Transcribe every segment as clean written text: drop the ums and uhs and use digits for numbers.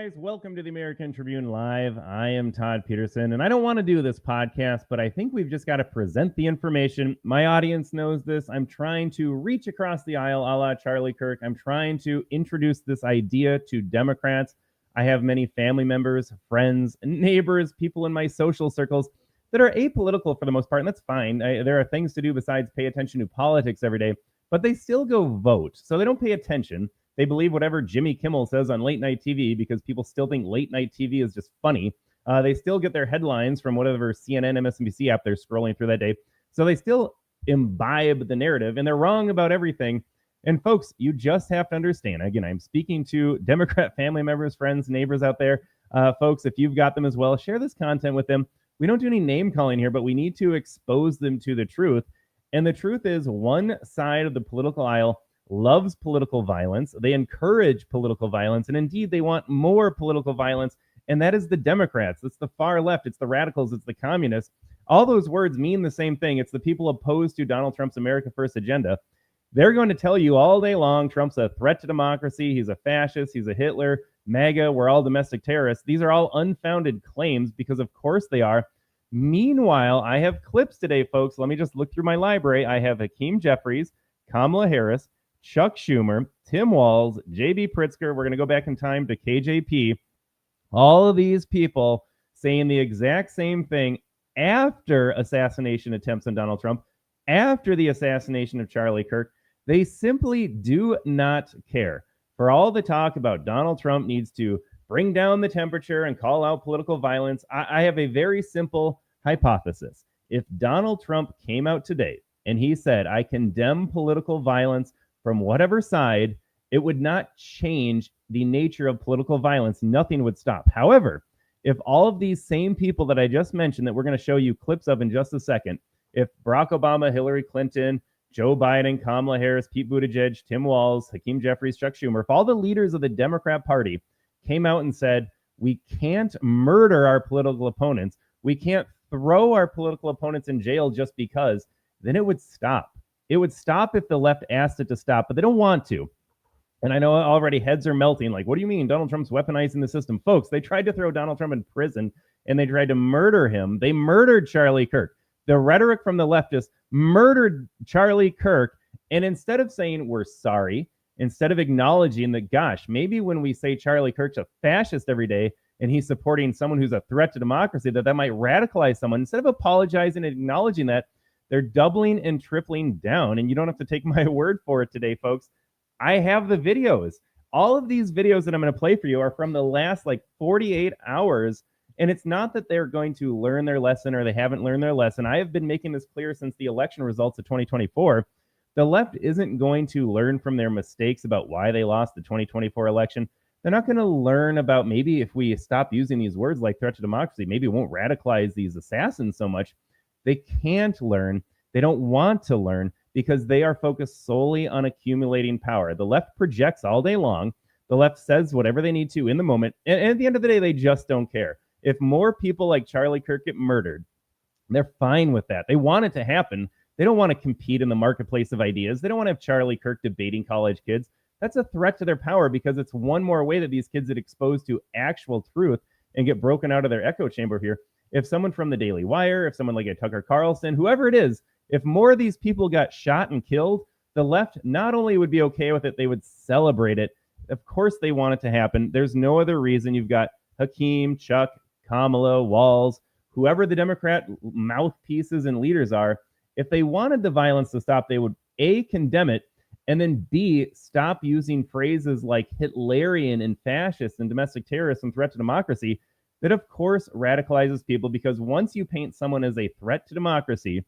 guys. Welcome to the American Tribune Live. I am Todd Peterson, and I don't want to do this podcast, but I think we've just got to present the information. My audience knows this. I'm trying to reach across the aisle a la Charlie Kirk. I'm trying to introduce this idea to Democrats. I have many family members, friends, neighbors, people in my social circles that are apolitical for the most part, and that's fine. There are things to do besides pay attention to politics every day, but they still go vote, so they don't pay attention. They believe whatever Jimmy Kimmel says on late night TV because people still think late night TV is just funny. They still get their headlines from whatever CNN, MSNBC app they're scrolling through that day. So they still imbibe the narrative, and they're wrong about everything. And folks, you just have to understand. Again, I'm speaking to Democrat family members, friends, neighbors out there. Folks, if you've got them as well, share this content with them. We don't do any name calling here, but we need to expose them to the truth. And the truth is, one side of the political aisle loves political violence. They encourage political violence, and indeed they want more political violence, and that is the Democrats. It's the far left. It's the radicals. It's the communists. All those words mean the same thing. It's the people opposed to Donald Trump's America First agenda. They're going to tell you all day long Trump's a threat to democracy. He's a fascist. He's a Hitler. MAGA. We're all domestic terrorists. These are all unfounded claims because, of course, they are. Meanwhile, I have clips today, folks. Let me just look through my library. I have Hakeem Jeffries, Kamala Harris, Chuck Schumer, Tim Walz, J.B. Pritzker. We're going to go back in time to KJP. All of these people saying the exact same thing after assassination attempts on Donald Trump, after the assassination of Charlie Kirk. They simply do not care. For all the talk about Donald Trump needs to bring down the temperature and call out political violence, I have a very simple hypothesis. If Donald Trump came out today and he said, I condemn political violence from whatever side, it would not change the nature of political violence. Nothing would stop. However, if all of these same people that I just mentioned, that we're going to show you clips of in just a second, if Barack Obama, Hillary Clinton, Joe Biden, Kamala Harris, Pete Buttigieg, Tim Walz, Hakeem Jeffries, Chuck Schumer, if all the leaders of the Democrat Party came out and said, we can't murder our political opponents, we can't throw our political opponents in jail just because, then it would stop. It would stop if the left asked it to stop, but they don't want to. And I know already heads are melting. Like, what do you mean Donald Trump's weaponizing the system? Folks, they tried to throw Donald Trump in prison, and they tried to murder him. They murdered Charlie Kirk. The rhetoric from the leftists murdered Charlie Kirk. And instead of saying we're sorry, instead of acknowledging that, gosh, maybe when we say Charlie Kirk's a fascist every day and he's supporting someone who's a threat to democracy, that might radicalize someone, instead of apologizing and acknowledging that, they're doubling and tripling down. And you don't have to take my word for it today, folks. I have the videos. All of these videos that I'm going to play for you are from the last 48 hours. And it's not that they're going to learn their lesson or they haven't learned their lesson. I have been making this clear since the election results of 2024. The left isn't going to learn from their mistakes about why they lost the 2024 election. They're not going to learn about maybe if we stop using these words like threat to democracy, maybe it won't radicalize these assassins so much. They can't learn. They don't want to learn because they are focused solely on accumulating power. The left projects all day long. The left says whatever they need to in the moment. And at the end of the day, they just don't care. If more people like Charlie Kirk get murdered, they're fine with that. They want it to happen. They don't want to compete in the marketplace of ideas. They don't want to have Charlie Kirk debating college kids. That's a threat to their power because it's one more way that these kids get exposed to actual truth and get broken out of their echo chamber here. If someone from the Daily Wire, if someone like a Tucker Carlson, whoever it is, if more of these people got shot and killed, the left not only would be okay with it, they would celebrate it. Of course they want it to happen. There's no other reason. You've got Hakeem, Chuck, Kamala, Walz, whoever the Democrat mouthpieces and leaders are. If they wanted the violence to stop, they would A, condemn it, and then B, stop using phrases like Hitlerian and fascist and domestic terrorist and threat to democracy. That, of course, radicalizes people because once you paint someone as a threat to democracy,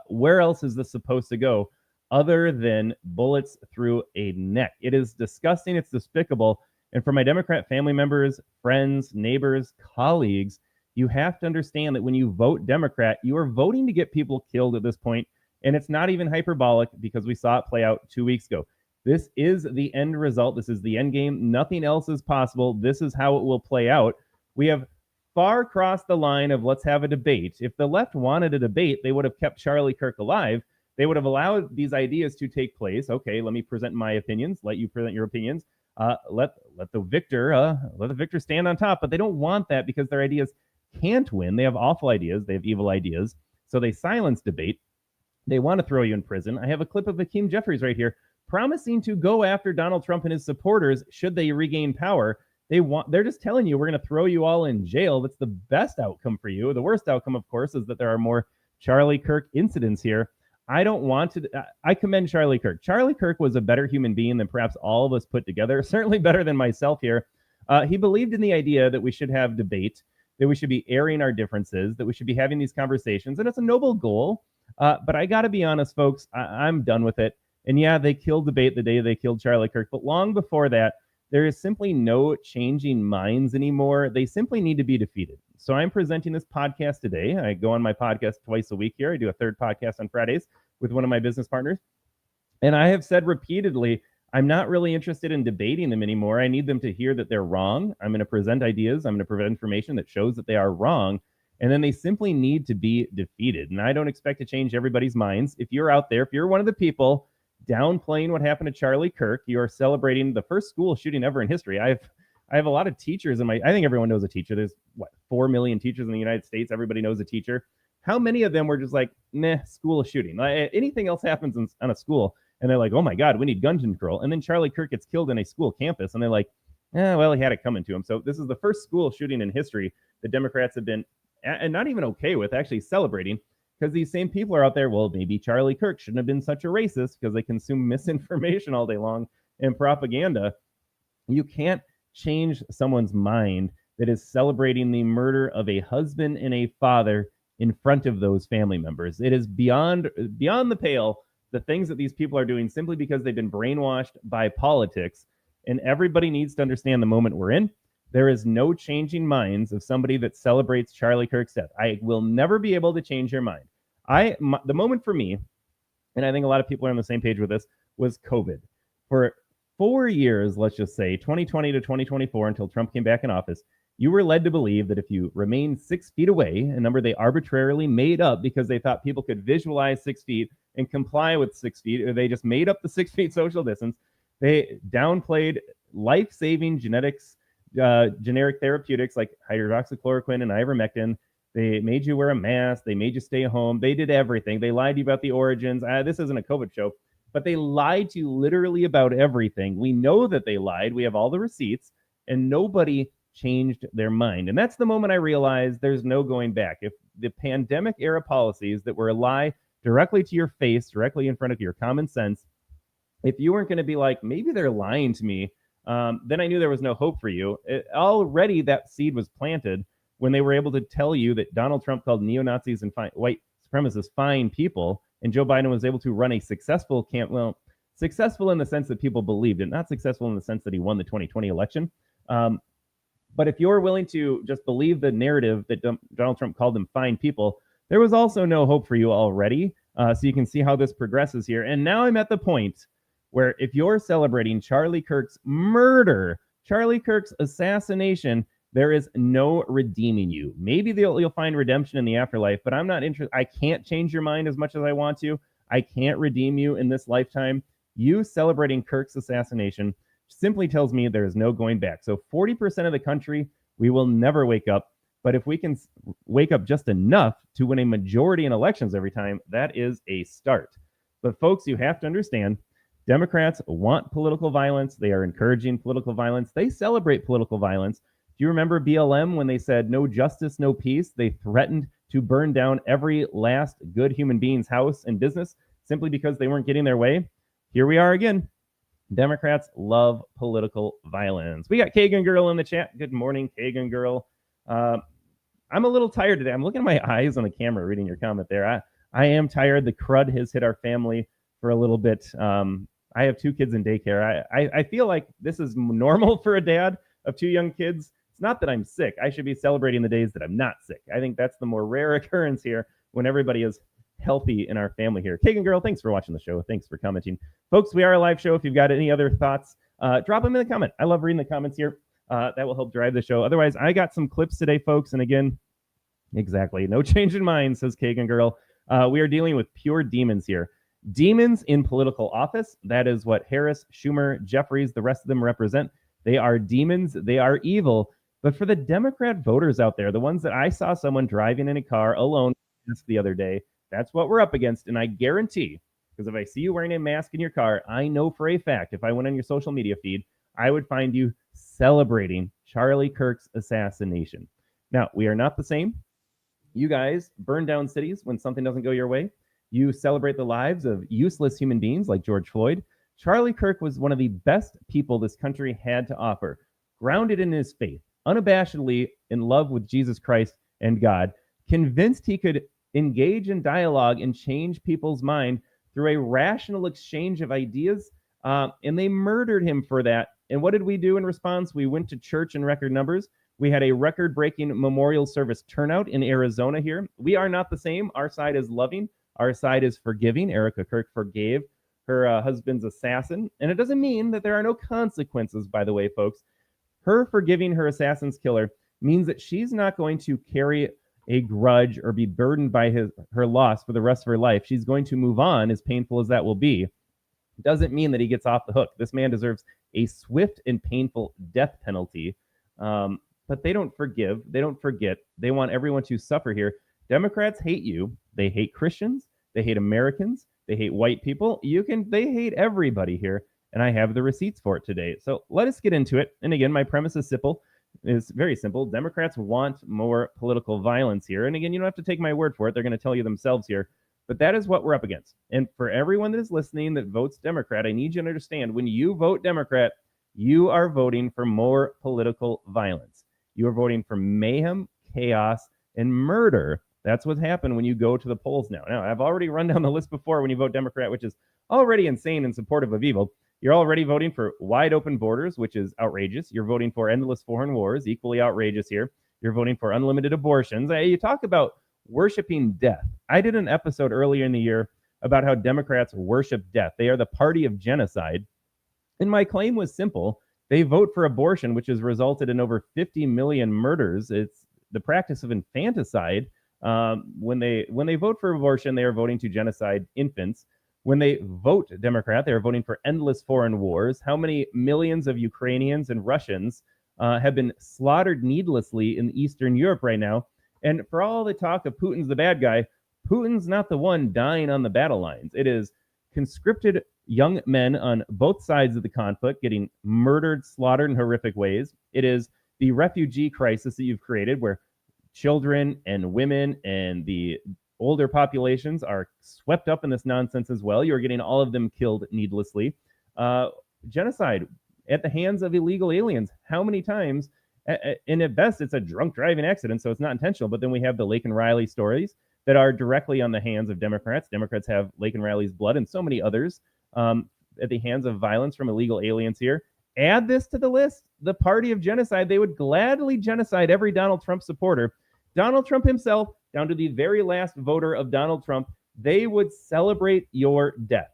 where else is this supposed to go other than bullets through a neck? It is disgusting. It's despicable. And for my Democrat family members, friends, neighbors, colleagues, you have to understand that when you vote Democrat, you are voting to get people killed at this point. And it's not even hyperbolic because we saw it play out 2 weeks ago. This is the end result. This is the end game. Nothing else is possible. This is how it will play out. We have far crossed the line of let's have a debate. If the left wanted a debate, they would have kept Charlie Kirk alive. They would have allowed these ideas to take place. Okay, let me present my opinions. Let you present your opinions. Let the victor stand on top. But they don't want that because their ideas can't win. They have awful ideas. They have evil ideas. So they silence debate. They want to throw you in prison. I have a clip of Hakeem Jeffries right here promising to go after Donald Trump and his supporters should they regain power. They're just telling you we're going to throw you all in jail. That's the best outcome for you. The worst outcome, of course, is that there are more Charlie Kirk incidents here. I don't want to. I commend Charlie Kirk. Charlie Kirk was a better human being than perhaps all of us put together. Certainly better than myself here. He believed in the idea that we should have debate, that we should be airing our differences, that we should be having these conversations, and it's a noble goal. But I got to be honest, folks, I'm done with it. And yeah, they killed debate the day they killed Charlie Kirk. But long before that, there is simply no changing minds anymore. They simply need to be defeated. So I'm presenting this podcast today. I go on my podcast twice a week here. I do a third podcast on Fridays with one of my business partners. And I have said repeatedly, I'm not really interested in debating them anymore. I need them to hear that they're wrong. I'm going to present ideas. I'm going to present information that shows that they are wrong. And then they simply need to be defeated. And I don't expect to change everybody's minds. If you're out there, if you're one of the people downplaying what happened to Charlie Kirk, you are celebrating the first school shooting ever in history. I have a lot of teachers in I think everyone knows a teacher. There's 4 million teachers in the United States. Everybody knows a teacher. How many of them were just like, meh, school shooting? Anything else happens on a school, and they're like, oh my God, we need gun control. And then Charlie Kirk gets killed in a school campus, and they're like, well, he had it coming to him. So this is the first school shooting in history the Democrats have been, and not even okay with, actually celebrating, because these same people are out there, well, maybe Charlie Kirk shouldn't have been such a racist because they consume misinformation all day long and propaganda. You can't change someone's mind that is celebrating the murder of a husband and a father in front of those family members. It is beyond the pale, the things that these people are doing simply because they've been brainwashed by politics. And everybody needs to understand the moment we're in. There is no changing minds of somebody that celebrates Charlie Kirk's death. I will never be able to change your mind. The moment for me, and I think a lot of people are on the same page with this, was COVID. For 4 years, let's just say 2020 to 2024, until Trump came back in office, you were led to believe that if you remained 6 feet away, a number they arbitrarily made up because they thought people could visualize 6 feet and comply with 6 feet, or they just made up the 6 feet social distance. They downplayed life-saving generic therapeutics like hydroxychloroquine and ivermectin. They made you wear a mask. They made you stay home. They did everything. They lied to you about the origins. This isn't a COVID show, but they lied to you literally about everything. We know that they lied. We have all the receipts, and nobody changed their mind. And that's the moment I realized there's no going back. If the pandemic era policies that were a lie directly to your face, directly in front of your common sense, if you weren't going to be like, maybe they're lying to me, then I knew there was no hope for you. Already that seed was planted when they were able to tell you that Donald Trump called neo-Nazis and white supremacists fine people, and Joe Biden was able to run a successful successful in the sense that people believed it, not successful in the sense that he won the 2020 election. But if you're willing to just believe the narrative that Donald Trump called them fine people, there was also no hope for you already. So you can see how this progresses here. And now I'm at the point where if you're celebrating Charlie Kirk's murder, Charlie Kirk's assassination, there is no redeeming you. Maybe you'll find redemption in the afterlife, but I'm not interested. I can't change your mind as much as I want to. I can't redeem you in this lifetime. You celebrating Kirk's assassination simply tells me there is no going back. So 40% of the country, we will never wake up. But if we can wake up just enough to win a majority in elections every time, that is a start. But folks, you have to understand, Democrats want political violence. They are encouraging political violence. They celebrate political violence. Do you remember BLM when they said no justice, no peace? They threatened to burn down every last good human being's house and business simply because they weren't getting their way. Here we are again. Democrats love political violence. We got Kagan Girl in the chat. Good morning, Kagan Girl. I'm a little tired today. I'm looking at my eyes on the camera reading your comment there. I am tired. The crud has hit our family for a little bit. I have 2 kids in daycare. I feel like this is normal for a dad of 2 young kids. It's not that I'm sick. I should be celebrating the days that I'm not sick. I think that's the more rare occurrence here when everybody is healthy in our family here. Kagan Girl, thanks for watching the show. Thanks for commenting. Folks, we are a live show. If you've got any other thoughts, drop them in the comment. I love reading the comments here. That will help drive the show. Otherwise, I got some clips today, folks. And again, exactly, no change in mind, says Kagan Girl. We are dealing with pure demons here. Demons in political office. That is what Harris, Schumer, Jeffries, the rest of them represent. They are demons. They are evil. But for the Democrat voters out there, the ones that I saw someone driving in a car alone the other day, that's what we're up against. And I guarantee, because if I see you wearing a mask in your car, I know for a fact if I went on your social media feed, I would find you celebrating Charlie Kirk's assassination. Now, we are not the same. You guys burn down cities when something doesn't go your way. You celebrate the lives of useless human beings like George Floyd. Charlie Kirk was one of the best people this country had to offer, grounded in his faith, unabashedly in love with Jesus Christ and God, convinced he could engage in dialogue and change people's mind through a rational exchange of ideas. And they murdered him for that. And what did we do in response? We went to church in record numbers. We had a record-breaking memorial service turnout in Arizona here. We are not the same. Our side is loving. Our side is forgiving. Erica Kirk forgave her husband's assassin. And it doesn't mean that there are no consequences, by the way, folks. Her forgiving her assassin's killer means that she's not going to carry a grudge or be burdened by her loss for the rest of her life. She's going to move on, as painful as that will be. Doesn't mean that he gets off the hook. This man deserves a swift and painful death penalty. But they don't forgive. They don't forget. They want everyone to suffer here. Democrats hate you. They hate Christians. They hate Americans. They hate white people. They hate everybody here. And I have the receipts for it today. So let us get into it. And again, my premise is simple. It's very simple. Democrats want more political violence here. And again, you don't have to take my word for it. They're going to tell you themselves here. But that is what we're up against. And for everyone that is listening that votes Democrat, I need you to understand when you vote Democrat, you are voting for more political violence. You are voting for mayhem, chaos, and murder. That's what's happened when you go to the polls now. Now, I've already run down the list before when you vote Democrat, which is already insane and supportive of evil. You're already voting for wide open borders, which is outrageous. You're voting for endless foreign wars, equally outrageous here. You're voting for unlimited abortions. You talk about worshiping death. I did an episode earlier in the year about how Democrats worship death. They are the party of genocide. And my claim was simple. They vote for abortion, which has resulted in over 50 million murders. It's the practice of infanticide. When they vote for abortion, they are voting to genocide infants. When they vote Democrat, they are voting for endless foreign wars. How many millions of Ukrainians and Russians have been slaughtered needlessly in Eastern Europe right now? And for all the talk of Putin's the bad guy, Putin's not the one dying on the battle lines. It is conscripted young men on both sides of the conflict getting murdered, slaughtered in horrific ways. It is the refugee crisis that you've created where children and women and the older populations are swept up in this nonsense as well. You're getting all of them killed needlessly. Genocide at the hands of illegal aliens. How many times? And at best, it's a drunk driving accident, so it's not intentional. But then we have the Laken Riley stories that are directly on the hands of Democrats. Democrats have Laken Riley's blood and so many others at the hands of violence from illegal aliens here. Add this to the list, the party of genocide. They would gladly genocide every Donald Trump supporter. Donald Trump himself, down to the very last voter of Donald Trump, they would celebrate your death.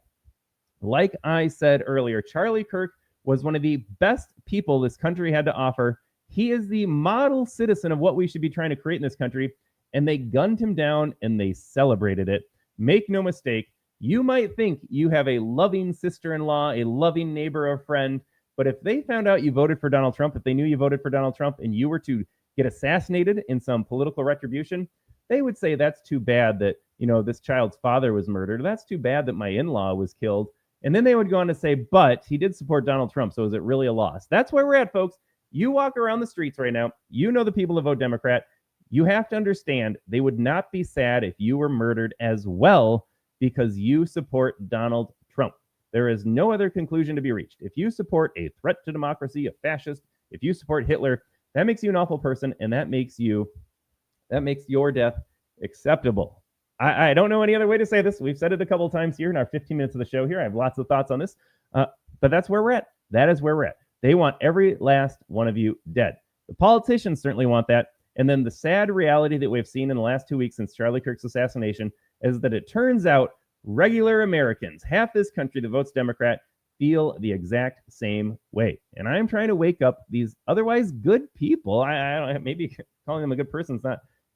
Like I said earlier, Charlie Kirk was one of the best people this country had to offer. He is the model citizen of what we should be trying to create in this country, and they gunned him down and they celebrated it. Make no mistake, you might think you have a loving sister-in-law, a loving neighbor or friend, but if they found out you voted for Donald Trump, if they knew you voted for Donald Trump and you were to get assassinated in some political retribution, they would say that's too bad that, this child's father was murdered. That's too bad that my in-law was killed. And then they would go on to say, but he did support Donald Trump, so is it really a loss? That's where we're at, folks. You walk around the streets right now, you know the people that vote Democrat. You have to understand they would not be sad if you were murdered as well because you support Donald Trump. There is no other conclusion to be reached. If you support a threat to democracy, a fascist, if you support Hitler, that makes you an awful person, and that makes your death acceptable. I don't know any other way to say this. We've said it a couple of times here in our 15 minutes of the show here. I have lots of thoughts on this, but that's where we're at. That is where we're at. They want every last one of you dead. The politicians certainly want that. And then the sad reality that we've seen in the last 2 weeks since Charlie Kirk's assassination is that it turns out regular Americans, half this country that votes Democrat, feel the exact same way. And I'm trying to wake up these otherwise good people. I don't, maybe calling them a good person is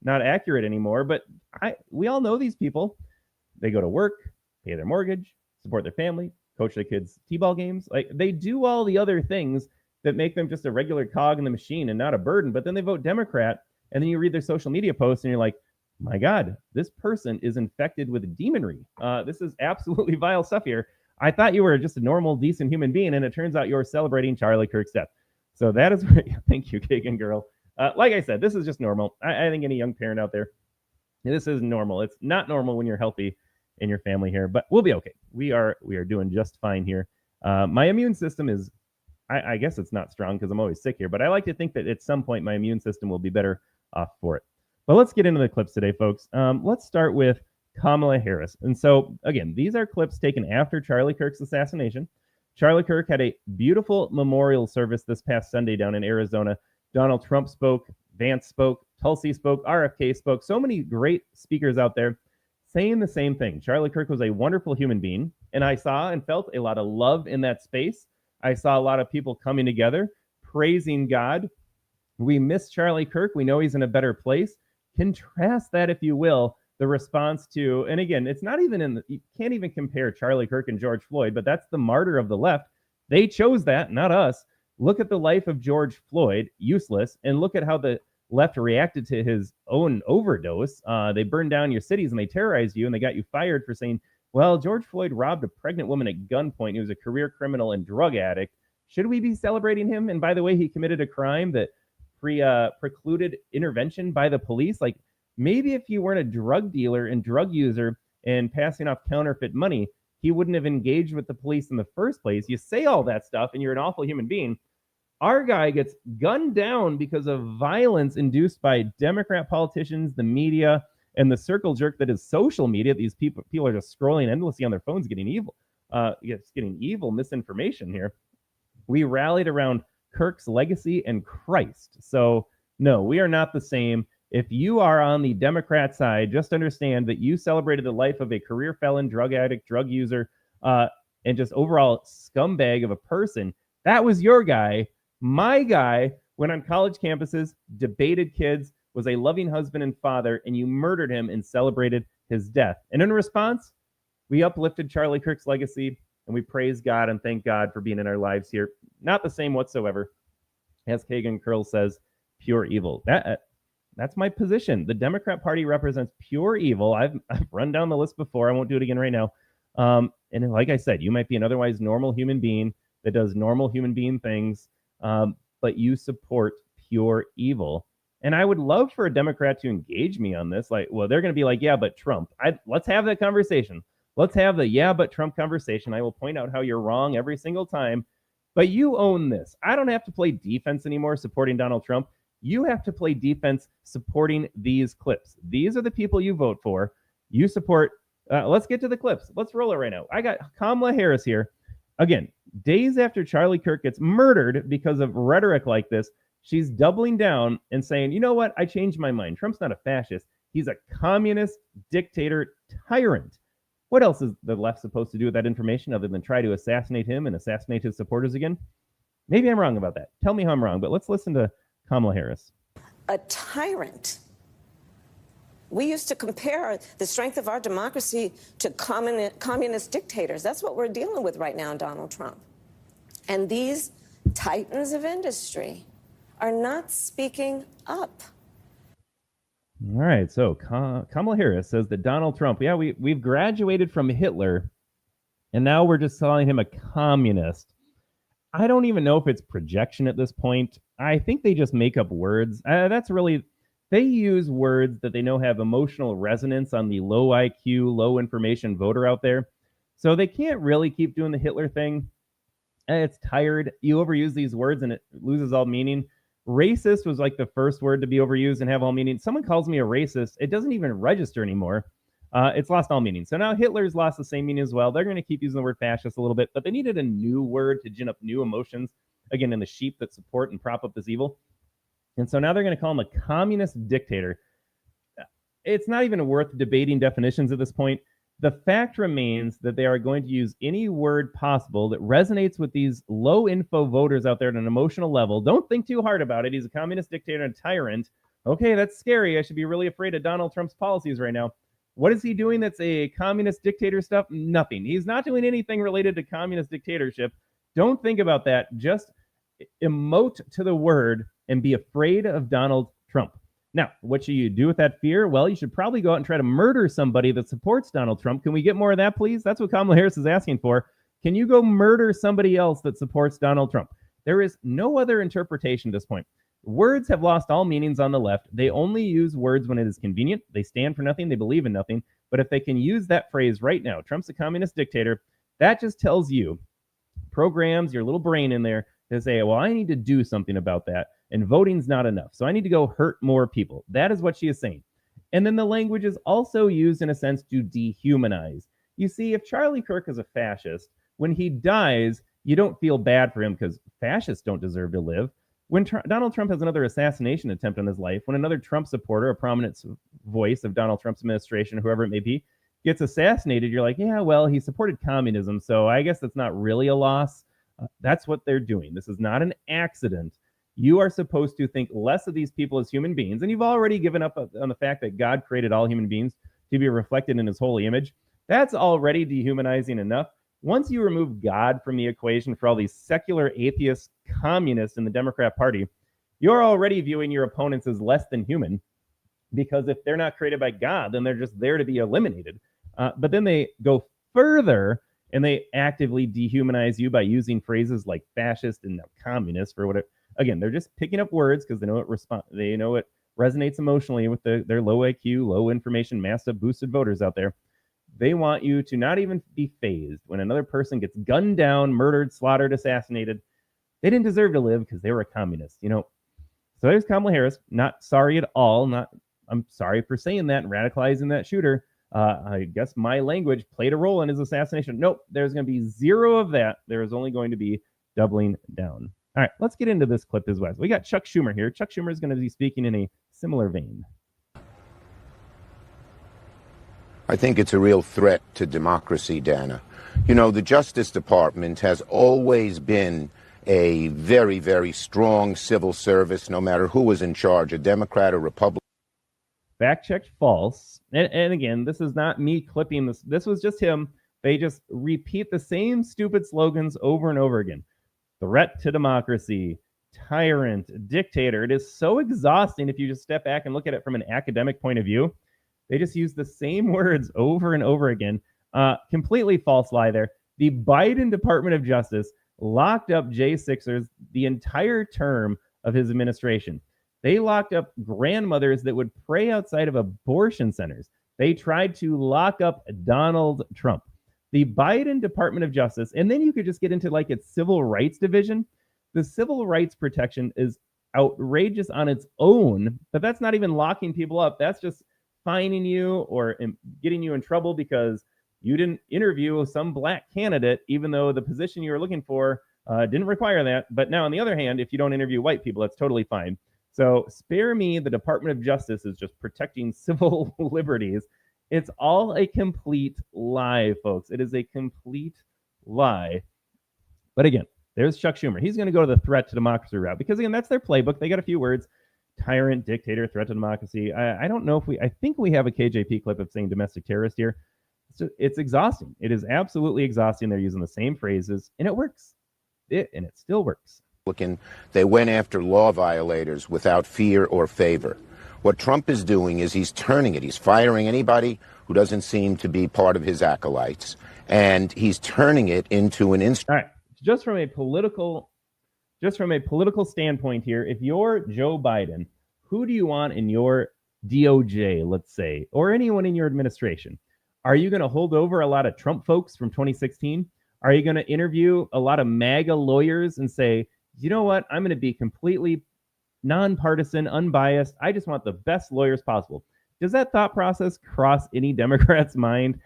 not accurate anymore, but we all know these people. They go to work, pay their mortgage, support their family, coach their kids' t-ball games. Like, they do all the other things that make them just a regular cog in the machine and not a burden. But then they vote Democrat, and then you read their social media posts and you're like, my God, this person is infected with demonry. This is absolutely vile stuff here. I thought you were just a normal, decent human being, and it turns out you're celebrating Charlie Kirk's death. So that is where, thank you, Kagan girl. Like I said, this is just normal. I think any young parent out there, this is normal. It's not normal when you're healthy in your family here, but we'll be okay. We are doing just fine here. My immune system is, I guess it's not strong because I'm always sick here, but I like to think that at some point my immune system will be better off for it. But let's get into the clips today, folks. Let's start with Kamala Harris. And so, again, these are clips taken after Charlie Kirk's assassination. Charlie Kirk had a beautiful memorial service this past Sunday down in Arizona. Donald Trump spoke, Vance spoke, Tulsi spoke, RFK spoke. So many great speakers out there saying the same thing. Charlie Kirk was a wonderful human being, and I saw and felt a lot of love in that space. I saw a lot of people coming together, praising God. We miss Charlie Kirk. We know he's in a better place. Contrast that, if you will, the response to, and again, it's not even you can't even compare Charlie Kirk and George Floyd, but that's the martyr of the left. They chose that, not us. Look at the life of George Floyd, useless, and look at how the left reacted to his own overdose. They burned down your cities and they terrorized you, and they got you fired for saying, well, George Floyd robbed a pregnant woman at gunpoint. He was a career criminal and drug addict. Should we be celebrating him? And by the way, he committed a crime that precluded intervention by the police. Like, maybe if you weren't a drug dealer and drug user and passing off counterfeit money, he wouldn't have engaged with the police in the first place. You say all that stuff and you're an awful human being. Our guy gets gunned down because of violence induced by Democrat politicians, the media, and the circle jerk that is social media. These people are just scrolling endlessly on their phones, getting evil misinformation here. We rallied around Kirk's legacy and Christ. So no, we are not the same. If you are on the Democrat side, just understand that you celebrated the life of a career felon, drug addict, drug user, and just overall scumbag of a person. That was your guy. My guy went on college campuses, debated kids, was a loving husband and father, and you murdered him and celebrated his death. And in response, we uplifted Charlie Kirk's legacy, and we praise God and thank God for being in our lives here. Not the same whatsoever. As Kagan Curl says, pure evil. That's my position. The Democrat Party represents pure evil. I've run down the list before. I won't do it again right now. And like I said, you might be an otherwise normal human being that does normal human being things, but you support pure evil. And I would love for a Democrat to engage me on this. Like, well, they're going to be like, yeah, but Trump. Let's have that conversation. Let's have the yeah, but Trump conversation. I will point out how you're wrong every single time. But you own this. I don't have to play defense anymore supporting Donald Trump. You have to play defense supporting these clips. These are the people you vote for. You support. Let's get to the clips. Let's roll it right now. I got Kamala Harris here. Again, days after Charlie Kirk gets murdered because of rhetoric like this, she's doubling down and saying, you know what? I changed my mind. Trump's not a fascist. He's a communist, dictator, tyrant. What else is the left supposed to do with that information other than try to assassinate him and assassinate his supporters again? Maybe I'm wrong about that. Tell me how I'm wrong, but let's listen to Kamala Harris. A tyrant. We used to compare the strength of our democracy to communist dictators. That's what we're dealing with right now, Donald Trump. And these titans of industry are not speaking up. All right, so Kamala Harris says that Donald Trump, yeah, we've graduated from Hitler, and now we're just calling him a communist. I don't even know if it's projection at this point. I think they just make up words. They use words that they know have emotional resonance on the low IQ, low information voter out there. So they can't really keep doing the Hitler thing. It's tired. You overuse these words and it loses all meaning. Racist was like the first word to be overused and have all meaning. Someone calls me a racist, it doesn't even register anymore. It's lost all meaning. So now Hitler's lost the same meaning as well. They're going to keep using the word fascist a little bit, but they needed a new word to gin up new emotions, again, in the sheep that support and prop up this evil. And so now they're going to call him a communist dictator. It's not even worth debating definitions at this point. The fact remains that they are going to use any word possible that resonates with these low info voters out there at an emotional level. Don't think too hard about it. He's a communist dictator and a tyrant. Okay, that's scary. I should be really afraid of Donald Trump's policies right now. What is he doing that's a communist dictator stuff? Nothing. He's not doing anything related to communist dictatorship. Don't think about that. Just emote to the word and be afraid of Donald Trump. Now, what should you do with that fear? Well, you should probably go out and try to murder somebody that supports Donald Trump. Can we get more of that, please? That's what Kamala Harris is asking for. Can you go murder somebody else that supports Donald Trump? There is no other interpretation at this point. Words have lost all meanings on the left. They only use words when it is convenient. They stand for nothing. They believe in nothing. But if they can use that phrase right now, Trump's a communist dictator, that just tells you, programs your little brain in there to say, well, I need to do something about that. And voting's not enough. So I need to go hurt more people. That is what she is saying. And then the language is also used in a sense to dehumanize. You see, if Charlie Kirk is a fascist, when he dies, you don't feel bad for him because fascists don't deserve to live. When Donald Trump has another assassination attempt on his life, when another Trump supporter, a prominent voice of Donald Trump's administration, whoever it may be, gets assassinated, you're like, yeah, well, he supported communism, so I guess that's not really a loss. That's what they're doing. This is not an accident. You are supposed to think less of these people as human beings, and you've already given up on the fact that God created all human beings to be reflected in his holy image. That's already dehumanizing enough. Once you remove God from the equation for all these secular atheist communists in the Democrat Party, you're already viewing your opponents as less than human, because if they're not created by God, then they're just there to be eliminated. But then they go further and they actively dehumanize you by using phrases like fascist and communist for whatever. Again, they're just picking up words because they know it resonates emotionally with their low IQ, low information, massive boosted voters out there. They want you to not even be fazed when another person gets gunned down, murdered, slaughtered, assassinated. They didn't deserve to live because they were a communist. So there's Kamala Harris, not sorry at all. I'm sorry for saying that and radicalizing that shooter. I guess my language played a role in his assassination. Nope, there's going to be zero of that. There is only going to be doubling down. All right, let's get into this clip as well. We got Chuck Schumer here. Chuck Schumer is going to be speaking in a similar vein. I think it's a real threat to democracy, Dana. The Justice Department has always been a very, very strong civil service, no matter who was in charge, a Democrat or Republican. Fact checked false. And again, this is not me clipping this. This was just him. They just repeat the same stupid slogans over and over again. Threat to democracy, tyrant, dictator. It is so exhausting if you just step back and look at it from an academic point of view. They just use the same words over and over again. Completely false lie there. The Biden Department of Justice locked up J6ers the entire term of his administration. They locked up grandmothers that would pray outside of abortion centers. They tried to lock up Donald Trump. The Biden Department of Justice, and then you could just get into like its civil rights division. The civil rights protection is outrageous on its own, but that's not even locking people up. That's just fining you or getting you in trouble because you didn't interview some black candidate, even though the position you were looking for didn't require that. But now, on the other hand, if you don't interview white people, that's totally fine. So spare me, the Department of Justice is just protecting civil liberties. It's all a complete lie, folks. It is a complete lie. But again, there's Chuck Schumer. He's going to go to the threat to democracy route because, again, that's their playbook. They got a few words. Tyrant, dictator, threat to democracy. I don't know if I think we have a KJP clip of saying domestic terrorist here. It's exhausting. It is absolutely exhausting. They're using the same phrases, and it works. And it still works. They went after law violators without fear or favor. What Trump is doing is he's turning it. He's firing anybody who doesn't seem to be part of his acolytes, and he's turning it into an instrument. All right. Just from a political standpoint here, if you're Joe Biden, who do you want in your DOJ, let's say, or anyone in your administration? Are you going to hold over a lot of Trump folks from 2016? Are you going to interview a lot of MAGA lawyers and say, you know what, I'm going to be completely nonpartisan, unbiased. I just want the best lawyers possible. Does that thought process cross any Democrat's mind?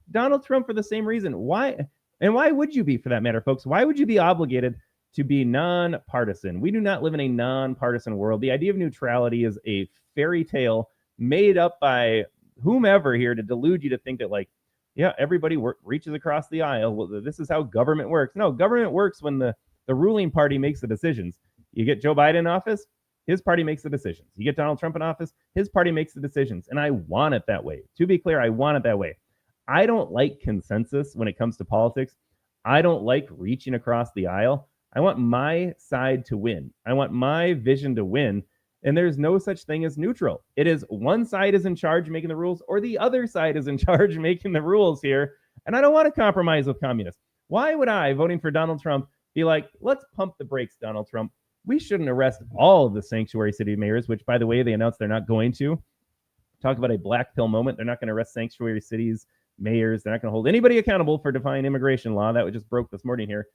Donald Trump, for the same reason. Why? And why would you be, for that matter, folks? Why would you be obligated to be nonpartisan? We do not live in a nonpartisan world. The idea of neutrality is a fairy tale made up by whomever here to delude you to think that, like, yeah, everybody reaches across the aisle. Well, this is how government works. No, government works when the ruling party makes the decisions. You get Joe Biden in office, His party makes the decisions. You get Donald Trump in office, his party makes the decisions. And I want it that way. To be clear, I want it that way. I don't like consensus when it comes to politics. I don't like reaching across the aisle. I want my side to win. I want my vision to win. And there's no such thing as neutral. It is one side is in charge making the rules, or the other side is in charge making the rules here. And I don't want to compromise with communists. Why would I, voting for Donald Trump, be like, let's pump the brakes, Donald Trump? We shouldn't arrest all of the sanctuary city mayors, which, by the way, they announced they're not going to. Talk about a black pill moment. They're not going to arrest sanctuary cities mayors. They're not going to hold anybody accountable for defying immigration law. That just broke this morning here.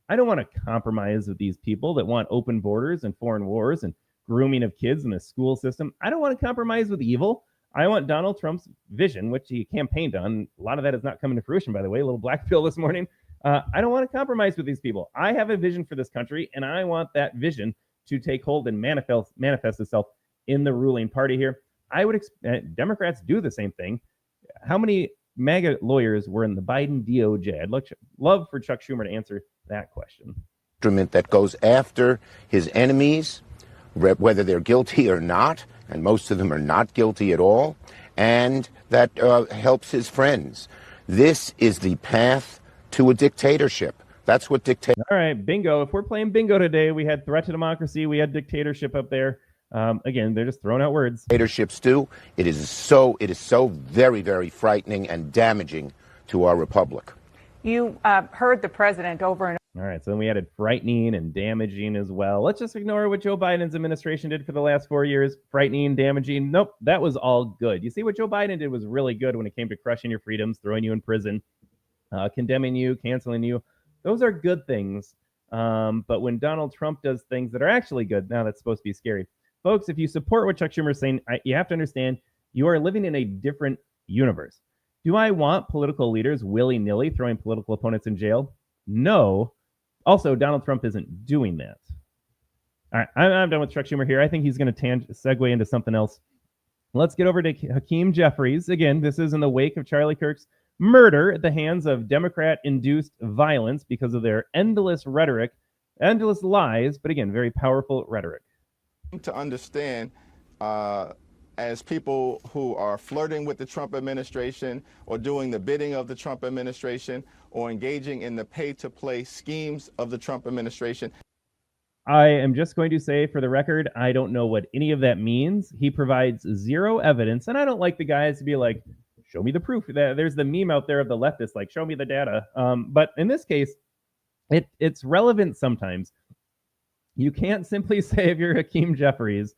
I don't want to compromise with these people that want open borders and foreign wars and grooming of kids in the school system. I don't want to compromise with evil. I want Donald Trump's vision, which he campaigned on. A lot of that is not coming to fruition, by the way. A little black pill this morning. I don't want to compromise with these people. I have a vision for this country, and I want that vision to take hold and manifest itself in the ruling party here. I would expect Democrats do the same thing. How many MAGA lawyers were in the Biden DOJ? I'd love for Chuck Schumer to answer that question. Instrument that goes after his enemies, whether they're guilty or not, and most of them are not guilty at all, and that helps his friends. This is the path to a dictatorship. That's what dictatorship. All right, bingo. If we're playing bingo today, we had threat to democracy, we had dictatorship up there. Again, they're just throwing out words. Dictatorships do. It is so very, very frightening and damaging to our republic. You heard the president over and All right, so then we added frightening and damaging as well. Let's just ignore what Joe Biden's administration did for the last 4 years. Frightening, damaging. Nope, that was all good. You see, what Joe Biden did was really good when it came to crushing your freedoms, throwing you in prison, condemning you, canceling you. Those are good things. But when Donald Trump does things that are actually good, now that's supposed to be scary. Folks, if you support what Chuck Schumer is saying, you have to understand you are living in a different universe. Do I want political leaders willy-nilly throwing political opponents in jail? No. Also, Donald Trump isn't doing that. All right, I'm done with Chuck Schumer here. I think he's going to segue into something else. Let's get over to Hakeem Jeffries. Again, this is in the wake of Charlie Kirk's murder at the hands of Democrat-induced violence because of their endless rhetoric, endless lies, but again, very powerful rhetoric. To understand, as people who are flirting with the Trump administration or doing the bidding of the Trump administration or engaging in the pay-to-play schemes of the Trump administration. I am just going to say, for the record, I don't know what any of that means. He provides zero evidence, and I don't like the guys to be like, show me the proof. There's the meme out there of the leftists, like, show me the data. But in this case, it's relevant sometimes. You can't simply say if you're Hakeem Jeffries.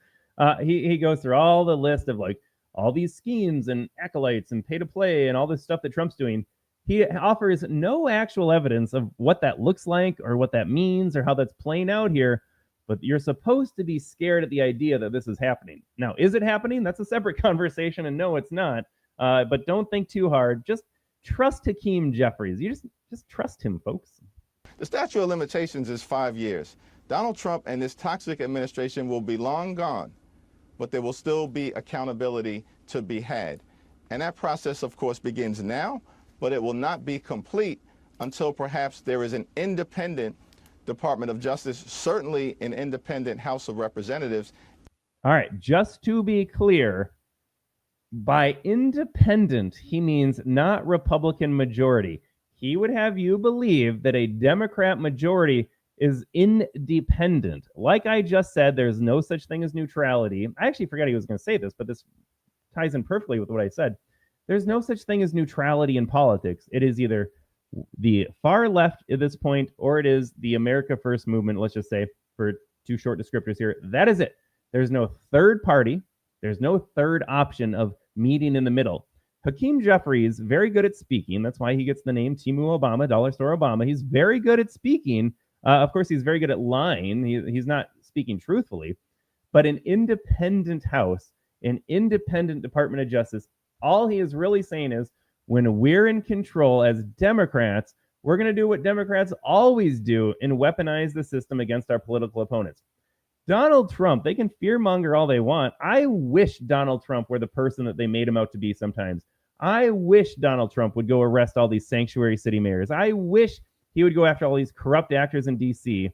He goes through all the list of like all these schemes and acolytes and pay to play and all this stuff that Trump's doing. He offers no actual evidence of what that looks like or what that means or how that's playing out here. But you're supposed to be scared at the idea that this is happening. Now, is it happening? That's a separate conversation. And no, it's not. But don't think too hard. Just trust Hakeem Jeffries. You just trust him, folks. The statute of limitations is 5 years. Donald Trump and this toxic administration will be long gone, but there will still be accountability to be had. And that process, of course, begins now, but it will not be complete until perhaps there is an independent Department of Justice, certainly an independent House of Representatives. All right, just to be clear, by independent, he means not Republican majority. He would have you believe that a Democrat majority is independent. Like I just said, there's no such thing as neutrality. I actually forgot he was going to say this, but this ties in perfectly with what I said. There's no such thing as neutrality in politics. It is either the far left at this point, or it is the America First movement, let's just say, for two short descriptors here. That is it. There's no third party. There's no third option of meeting in the middle. Hakeem Jeffries, very good at speaking. That's why he gets the name Timu Obama, Dollar Store Obama. He's very good at speaking. Of course, he's very good at lying. He's not speaking truthfully. But an independent House, an independent Department of Justice, all he is really saying is, when we're in control as Democrats, we're going to do what Democrats always do and weaponize the system against our political opponents. Donald Trump, they can fearmonger all they want. I wish Donald Trump were the person that they made him out to be sometimes. I wish Donald Trump would go arrest all these sanctuary city mayors. I wish he would go after all these corrupt actors in D.C.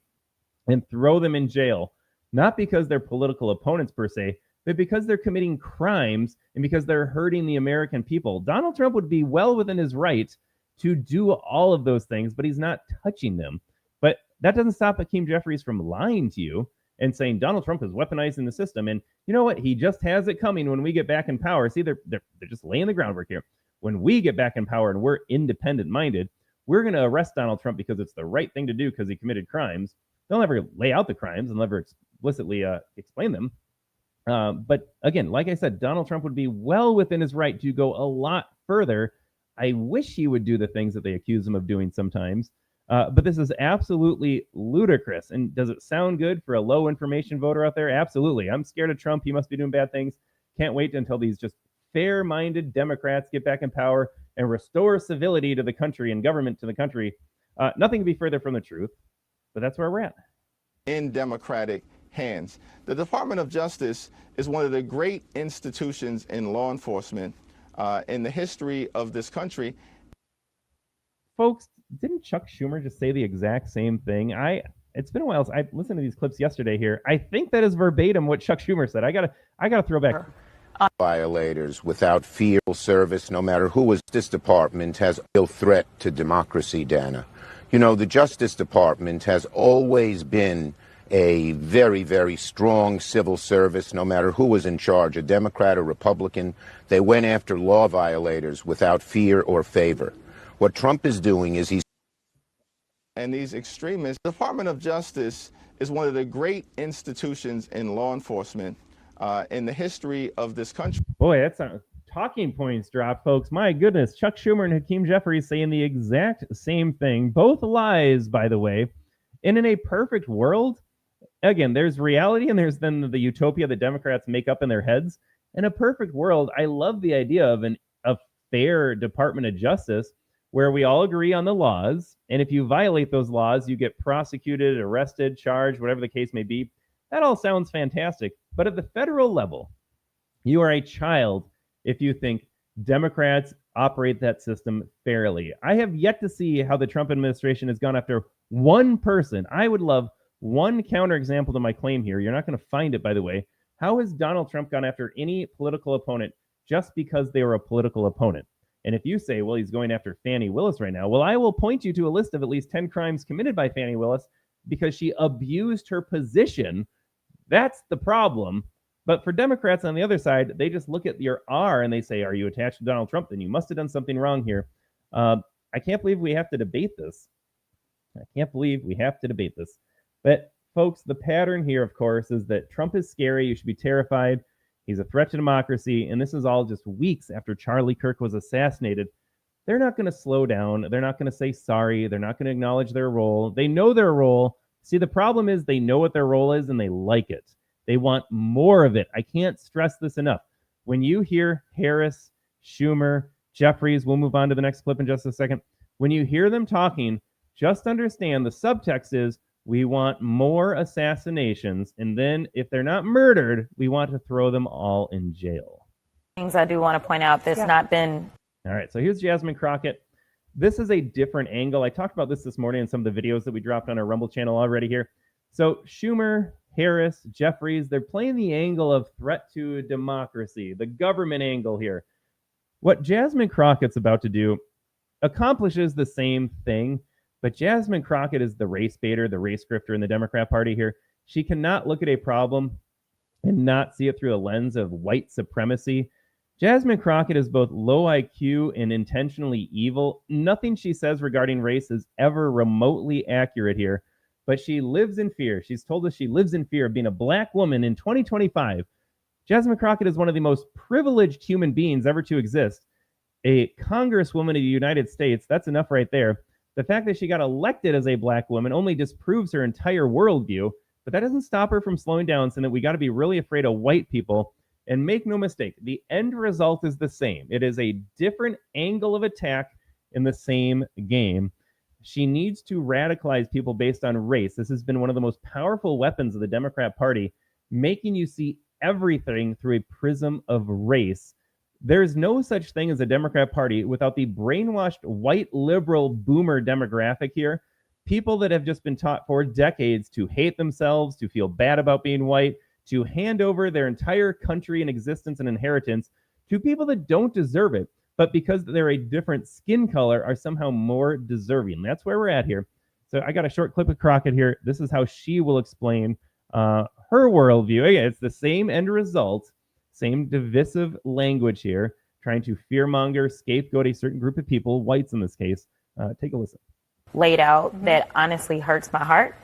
and throw them in jail. not because they're political opponents per se, but because they're committing crimes and because they're hurting the American people. Donald Trump would be well within his right to do all of those things, but he's not touching them. But that doesn't stop Hakeem Jeffries from lying to you and saying Donald Trump is weaponizing the system. And you know what? He just has it coming when we get back in power. See, they're just laying the groundwork here. When we get back in power and we're independent minded, we're going to arrest Donald Trump because it's the right thing to do because he committed crimes. They'll never lay out the crimes and never explicitly explain them. But again, like I said, Donald Trump would be well within his right to go a lot further. I wish he would do the things that they accuse him of doing sometimes. But this is absolutely ludicrous. And does it sound good for a low information voter out there? Absolutely. I'm scared of Trump. He must be doing bad things. Can't wait until these just fair-minded Democrats get back in power and restore civility to the country and government to the country. Nothing could be further from the truth, but that's where we're at. In Democratic hands. The Department of Justice is one of the great institutions in law enforcement in the history of this country. Folks, didn't Chuck Schumer just say the exact same thing? It's been a while. I listened to these clips yesterday here. I think that is verbatim what Chuck Schumer said. I gotta throw back. Violators without fear of service, no matter who is. This department has a real threat to democracy, Dana. You know, the Justice Department has always been a very, very strong civil service, no matter who was in charge, a Democrat or Republican. They went after law violators without fear or favor. What Trump is doing is And these extremists, the Department of Justice is one of the great institutions in law enforcement in the history of this country. Boy, that's a talking points drop, folks. My goodness, Chuck Schumer and Hakeem Jeffries saying the exact same thing. Both lies, by the way. And in a perfect world, again, there's reality and there's then the utopia that Democrats make up in their heads. In a perfect world, I love the idea of a fair Department of Justice where we all agree on the laws. And if you violate those laws, you get prosecuted, arrested, charged, whatever the case may be. That all sounds fantastic. But at the federal level, you are a child if you think Democrats operate that system fairly. I have yet to see how the Trump administration has gone after one person. I would love one counterexample to my claim here. You're not going to find it, by the way. How has Donald Trump gone after any political opponent just because they were a political opponent? And if you say, well, he's going after Fani Willis right now, well, I will point you to a list of at least 10 crimes committed by Fani Willis because she abused her position. That's the problem. But for Democrats on the other side, they just look at your R and they say, are you attached to Donald Trump? Then you must have done something wrong here. I can't believe we have to debate this. But folks, the pattern here, of course, is that Trump is scary. You should be terrified. He's a threat to democracy. And this is all just weeks after Charlie Kirk was assassinated. They're not going to slow down. They're not going to say sorry. They're not going to acknowledge their role. They know their role. See, the problem is they know what their role is and they like it. They want more of it. I can't stress this enough. When you hear Harris, Schumer, Jeffries, we'll move on to the next clip in just a second. When you hear them talking, just understand the subtext is we want more assassinations. And then if they're not murdered, we want to throw them all in jail. Things I do want to point out that's not been. All right. So here's Jasmine Crockett. This is a different angle. I talked about this morning in some of the videos that we dropped on our Rumble channel already here. So Schumer, Harris, Jeffries, they're playing the angle of threat to democracy, the government angle here. What Jasmine Crockett's about to do accomplishes the same thing, but Jasmine Crockett is the race baiter, the race grifter in the Democrat Party here. She cannot look at a problem and not see it through the lens of white supremacy. Jasmine Crockett is both low IQ and intentionally evil. Nothing she says regarding race is ever remotely accurate here, but she lives in fear. She's told us she lives in fear of being a black woman in 2025. Jasmine Crockett is one of the most privileged human beings ever to exist. A congresswoman of the United States, that's enough right there. The fact that she got elected as a black woman only disproves her entire worldview, but that doesn't stop her from slowing down, saying that we got to be really afraid of white people. And make no mistake, the end result is the same. It is a different angle of attack in the same game. She needs to radicalize people based on race. This has been one of the most powerful weapons of the Democrat Party, making you see everything through a prism of race. There's no such thing as a Democrat Party without the brainwashed white liberal boomer demographic here. people that have just been taught for decades to hate themselves, to feel bad about being white, to hand over their entire country and existence and inheritance to people that don't deserve it, but because they're a different skin color are somehow more deserving. That's where we're at here. So I got a short clip of Crockett here. This is how she will explain her worldview. Again, it's the same end result, same divisive language here, trying to fearmonger, scapegoat a certain group of people, whites in this case. Take a listen. Laid out that honestly hurts my heart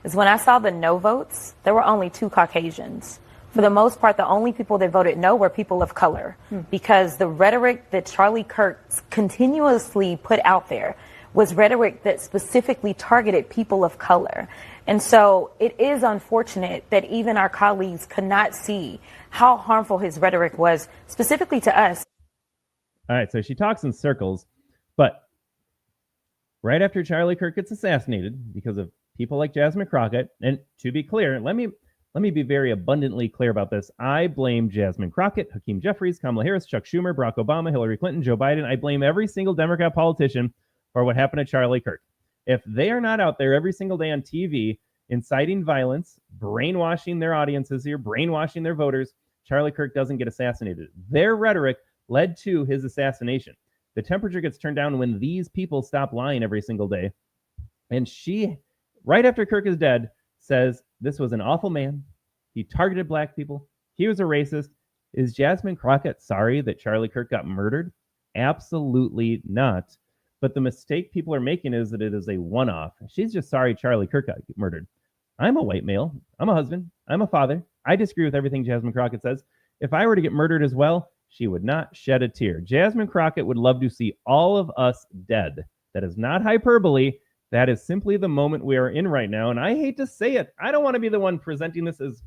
is when I saw the no votes, there were only 2 Caucasians. For the most part, the only people that voted no were people of color, because the rhetoric that Charlie Kirk continuously put out there was rhetoric that specifically targeted people of color. And so it is unfortunate that even our colleagues could not see how harmful his rhetoric was, specifically to us. All right, so she talks in circles, but right after Charlie Kirk gets assassinated because of people like Jasmine Crockett, and to be clear, let me be very abundantly clear about this. I blame Jasmine Crockett, Hakeem Jeffries, Kamala Harris, Chuck Schumer, Barack Obama, Hillary Clinton, Joe Biden. I blame every single Democrat politician for what happened to Charlie Kirk. If they are not out there every single day on TV inciting violence, brainwashing their audiences here, brainwashing their voters, Charlie Kirk doesn't get assassinated. Their rhetoric led to his assassination. The temperature gets turned down when these people stop lying every single day. And she, right after Kirk is dead, says this was an awful man. He targeted black people. He was a racist. Is Jasmine Crockett sorry that Charlie Kirk got murdered? Absolutely not. But the mistake people are making is that it is a one-off. She's just sorry Charlie Kirk got murdered. I'm a white male. I'm a husband. I'm a father. I disagree with everything Jasmine Crockett says. If I were to get murdered as well, she would not shed a tear. Jasmine Crockett would love to see all of us dead. That is not hyperbole. That is simply the moment we are in right now. And I hate to say it. I don't want to be the one presenting this as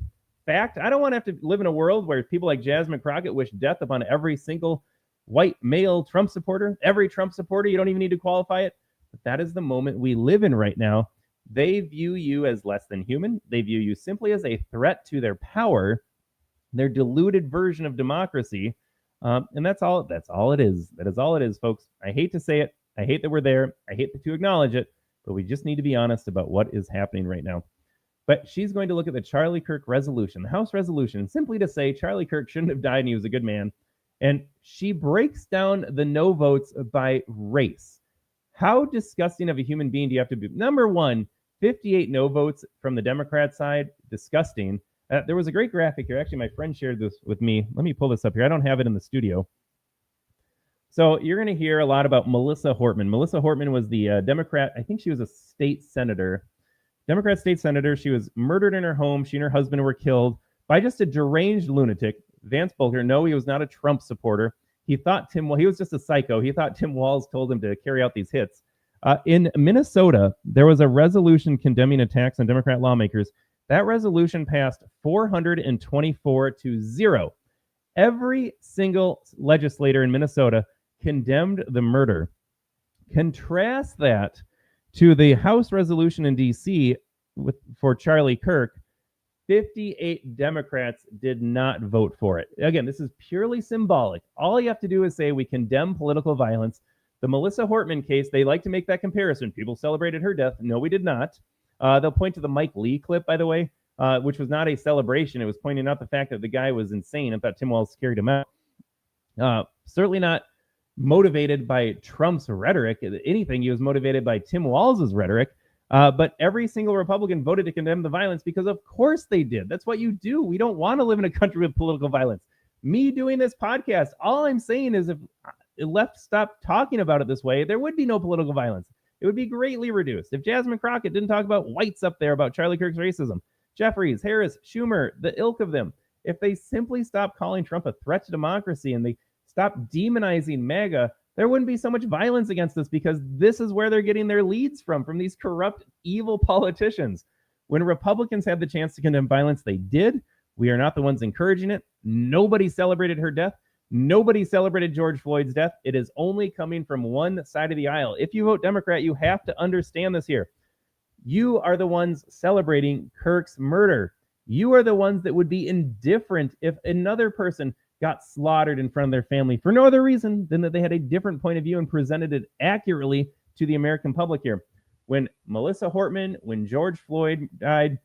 fact. I don't want to have to live in a world where people like Jasmine Crockett wish death upon every single white male Trump supporter, every Trump supporter. You don't even need to qualify it. But that is the moment we live in right now. They view you as less than human. They view you simply as a threat to their power, their diluted version of democracy. And that's all it is. That is all it is, folks. I hate to say it. I hate that we're there. I hate to acknowledge it. But we just need to be honest about what is happening right now. But she's going to look at the Charlie Kirk resolution, the House resolution, simply to say Charlie Kirk shouldn't have died and he was a good man. And she breaks down the no votes by race. How disgusting of a human being do you have to be? Number one, 58 no votes from the Democrat side. Disgusting. There was a great graphic here. Actually, my friend shared this with me. Let me pull this up here. I don't have it in the studio. So you're going to hear a lot about Melissa Hortman. Melissa Hortman was the Democrat. I think she was a state senator, Democrat state senator. She was murdered in her home. She and her husband were killed by just a deranged lunatic. Vance Bolger. No, he was not a Trump supporter. He thought he was just a psycho. He thought Tim Walz told him to carry out these hits. In Minnesota, there was a resolution condemning attacks on Democrat lawmakers. That resolution passed 424 to 0. Every single legislator in Minnesota condemned the murder. Contrast that to the House resolution in D.C. for Charlie Kirk. 58 Democrats did not vote for it. Again, this is purely symbolic. All you have to do is say we condemn political violence. The Melissa Hortman case, they like to make that comparison. People celebrated her death. No, we did not. They'll point to the Mike Lee clip, by the way, which was not a celebration. It was pointing out the fact that the guy was insane and thought Tim Walz carried him out. Certainly not motivated by Trump's rhetoric. If anything, he was motivated by Tim Walz's rhetoric. But every single Republican voted to condemn the violence because of course they did. That's what you do. We don't want to live in a country with political violence. Me doing this podcast, all I'm saying is if left stopped talking about it this way, there would be no political violence. It would be greatly reduced. If Jasmine Crockett didn't talk about whites up there, about Charlie Kirk's racism, Jeffries, Harris, Schumer, the ilk of them, if they simply stopped calling Trump a threat to democracy and they stopped demonizing MAGA, there wouldn't be so much violence against us because this is where they're getting their leads from these corrupt, evil politicians. When Republicans had the chance to condemn violence, they did. We are not the ones encouraging it. Nobody celebrated her death. Nobody celebrated George Floyd's death. It is only coming from one side of the aisle. If you vote Democrat, you have to understand this here. You are the ones celebrating Kirk's murder. You are the ones that would be indifferent if another person got slaughtered in front of their family for no other reason than that they had a different point of view and presented it accurately to the American public here. When Melissa Hortman, when George Floyd died,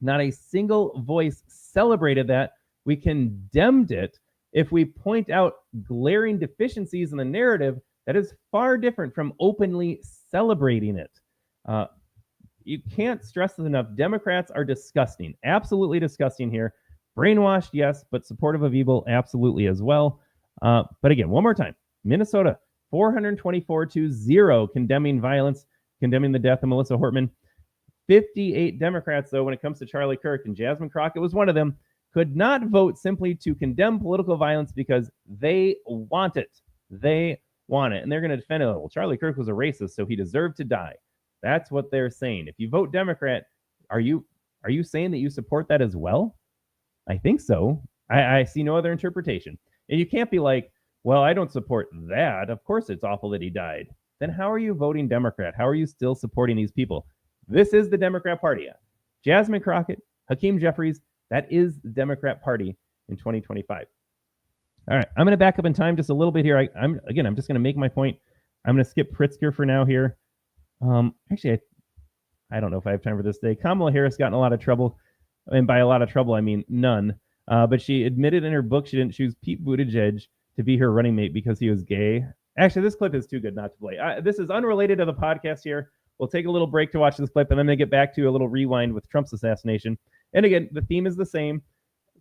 not a single voice celebrated that. We condemned it. If we point out glaring deficiencies in the narrative, that is far different from openly celebrating it. You can't stress this enough. Democrats are disgusting, absolutely disgusting here. Brainwashed, yes, but supportive of evil, absolutely as well. But again, one more time, Minnesota, 424-0, condemning violence, condemning the death of Melissa Hortman. 58 Democrats, though, when it comes to Charlie Kirk, and Jasmine Crockett was one of them, could not vote simply to condemn political violence because they want it. They want it. And they're going to defend it. Well, Charlie Kirk was a racist, so he deserved to die. That's what they're saying. If you vote Democrat, are you saying that you support that as well? I think so. I see no other interpretation. And you can't be like, well, I don't support that. Of course it's awful that he died. Then how are you voting Democrat? How are you still supporting these people? This is the Democrat Party. Jasmine Crockett, Hakeem Jeffries, that is the Democrat Party in 2025. All right, I'm going to back up in time just a little bit here. I'm just going to make my point. I'm going to skip Pritzker for now here. Actually, I don't know if I have time for this today. Kamala Harris got in a lot of trouble, and by a lot of trouble, I mean none. But she admitted in her book she didn't choose Pete Buttigieg to be her running mate because he was gay. Actually, this clip is too good not to play. This is unrelated to the podcast here. We'll take a little break to watch this clip, and then they get back to a little rewind with Trump's assassination. And again, the theme is the same.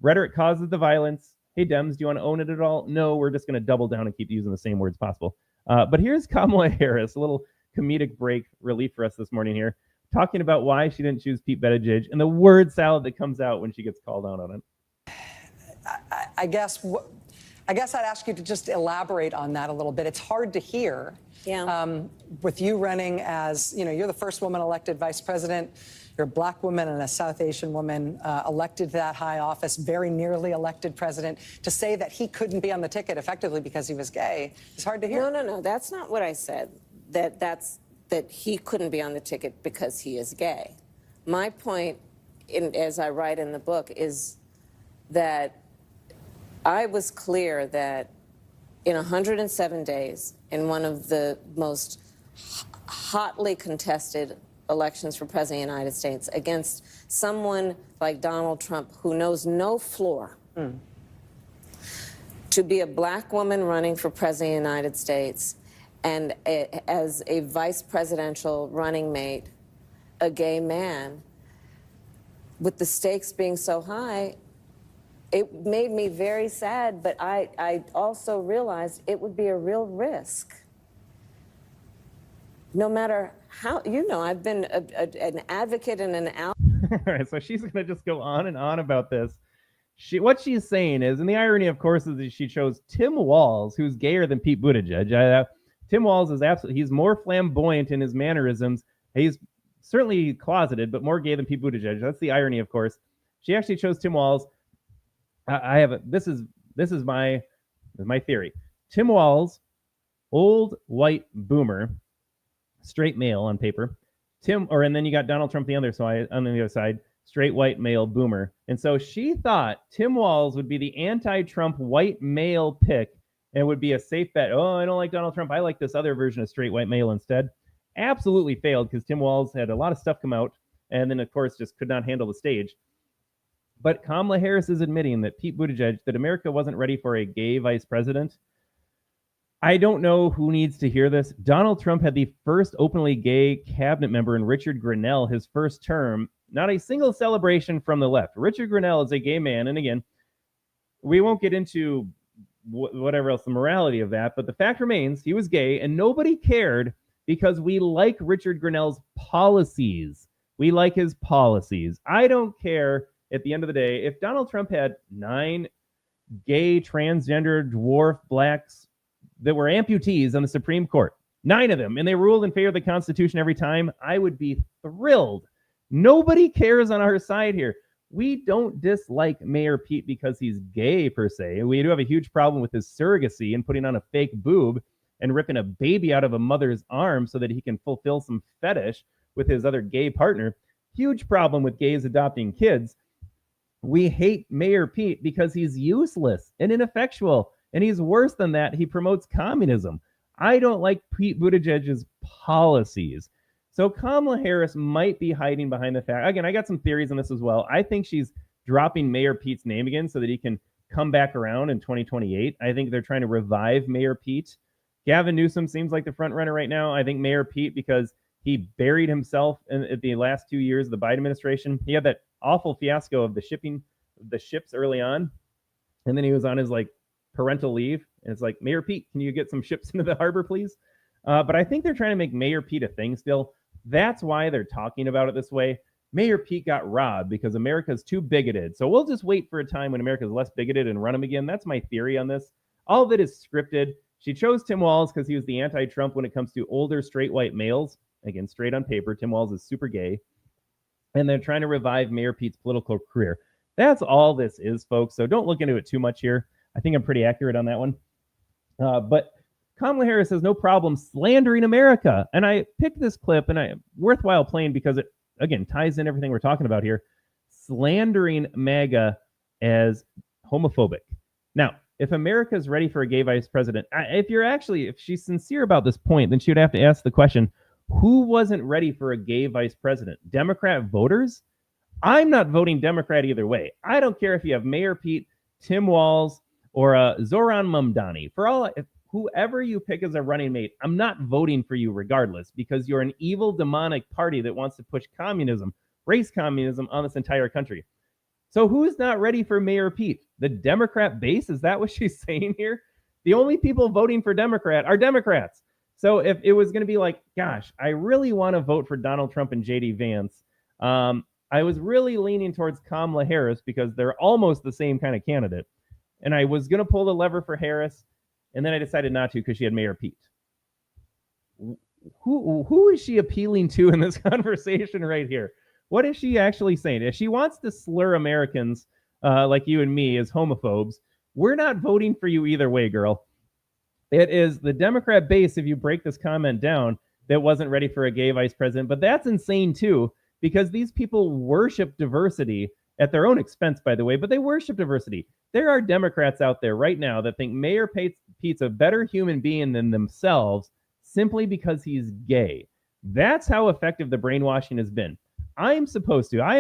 Rhetoric causes the violence. Hey, Dems, do you want to own it at all? No, we're just going to double down and keep using the same words possible. But here's Kamala Harris, a little comedic break relief for us this morning here, talking about why she didn't choose Pete Buttigieg and the word salad that comes out when she gets called out on it. I guess I'd ask you to just elaborate on that a little bit. It's hard to hear. Yeah. With you running as, you're the first woman elected vice president. You're a black woman and a South Asian woman elected to that high office, very nearly elected president. To say that he couldn't be on the ticket effectively because he was gay is hard to hear. No. That's not what I said. That he couldn't be on the ticket because he is gay. My point, as I write in the book, is that I was clear that in 107 days, in one of the most hotly contested elections for president of the United States, against someone like Donald Trump who knows no floor, to be a black woman running for president of the United States and as a vice presidential running mate, a gay man, with the stakes being so high, it made me very sad, but I also realized it would be a real risk. No matter how, I've been an advocate and an ally. All right, so she's going to just go on and on about this. What she's saying is, and the irony, of course, is that she chose Tim Walz, who's gayer than Pete Buttigieg. Tim Walz is he's more flamboyant in his mannerisms. He's certainly closeted, but more gay than Pete Buttigieg. That's the irony, of course. She actually chose Tim Walz. This is my theory. Tim Walz, old white boomer, straight male on paper. And then you got Donald Trump on the other side, straight white male boomer. And so she thought Tim Walz would be the anti-Trump white male pick and would be a safe bet. Oh, I don't like Donald Trump. I like this other version of straight white male instead. Absolutely failed because Tim Walz had a lot of stuff come out and then, of course, just could not handle the stage. But Kamala Harris is admitting that that America wasn't ready for a gay vice president. I don't know who needs to hear this. Donald Trump had the first openly gay cabinet member in Richard Grenell, his first term. Not a single celebration from the left. Richard Grenell is a gay man. And again, we won't get into whatever else, the morality of that. But the fact remains, he was gay and nobody cared because we like Richard Grenell's policies. We like his policies. I don't care at the end of the day if Donald Trump had 9 gay, transgender, dwarf, blacks that were amputees on the Supreme Court, 9 of them, and they ruled in favor of the Constitution every time, I would be thrilled. Nobody cares on our side here. We don't dislike Mayor Pete because he's gay, per se. We do have a huge problem with his surrogacy and putting on a fake boob and ripping a baby out of a mother's arm so that he can fulfill some fetish with his other gay partner. Huge problem with gays adopting kids. We hate Mayor Pete because he's useless and ineffectual. And he's worse than that. He promotes communism. I don't like Pete Buttigieg's policies. So Kamala Harris might be hiding behind the fact. Again, I got some theories on this as well. I think she's dropping Mayor Pete's name again so that he can come back around in 2028. I think they're trying to revive Mayor Pete. Gavin Newsom seems like the front runner right now. I think Mayor Pete, because he buried himself at the last 2 years of the Biden administration. He had that awful fiasco of the ships early on. And then he was on his parental leave. And it's like, Mayor Pete, can you get some ships into the harbor, please? But I think they're trying to make Mayor Pete a thing still. That's why they're talking about it this way. Mayor Pete got robbed because America's too bigoted. So we'll just wait for a time when America's less bigoted and run him again. That's my theory on this. All of it is scripted. She chose Tim Walz because he was the anti-Trump when it comes to older straight white males. Again, straight on paper, Tim Walz is super gay. And they're trying to revive Mayor Pete's political career. That's all this is, folks. So don't look into it too much here. I think I'm pretty accurate on that one. But Kamala Harris has no problem slandering America. And I picked this clip, and worthwhile playing because it, again, ties in everything we're talking about here. Slandering MAGA as homophobic. Now, if America is ready for a gay vice president, if she's sincere about this point, then she would have to ask the question, who wasn't ready for a gay vice president? Democrat voters? I'm not voting Democrat either way. I don't care if you have Mayor Pete, Tim Walz, or Zoran Mamdani. Whoever you pick as a running mate, I'm not voting for you regardless because you're an evil, demonic party that wants to push communism, race communism on this entire country. So who's not ready for Mayor Pete? The Democrat base? Is that what she's saying here? The only people voting for Democrat are Democrats. So if it was going to be like, gosh, I really want to vote for Donald Trump and J.D. Vance, I was really leaning towards Kamala Harris because they're almost the same kind of candidate. And I was going to pull the lever for Harris, and then I decided not to because she had Mayor Pete. Who is she appealing to in this conversation right here? What is she actually saying? If she wants to slur Americans like you and me as homophobes, we're not voting for you either way, girl. It is the Democrat base, if you break this comment down, that wasn't ready for a gay vice president. But that's insane, too, because these people worship diversity at their own expense, by the way, but they worship diversity. There are Democrats out there right now that think Mayor Pete's a better human being than themselves simply because he's gay. That's how effective the brainwashing has been. I am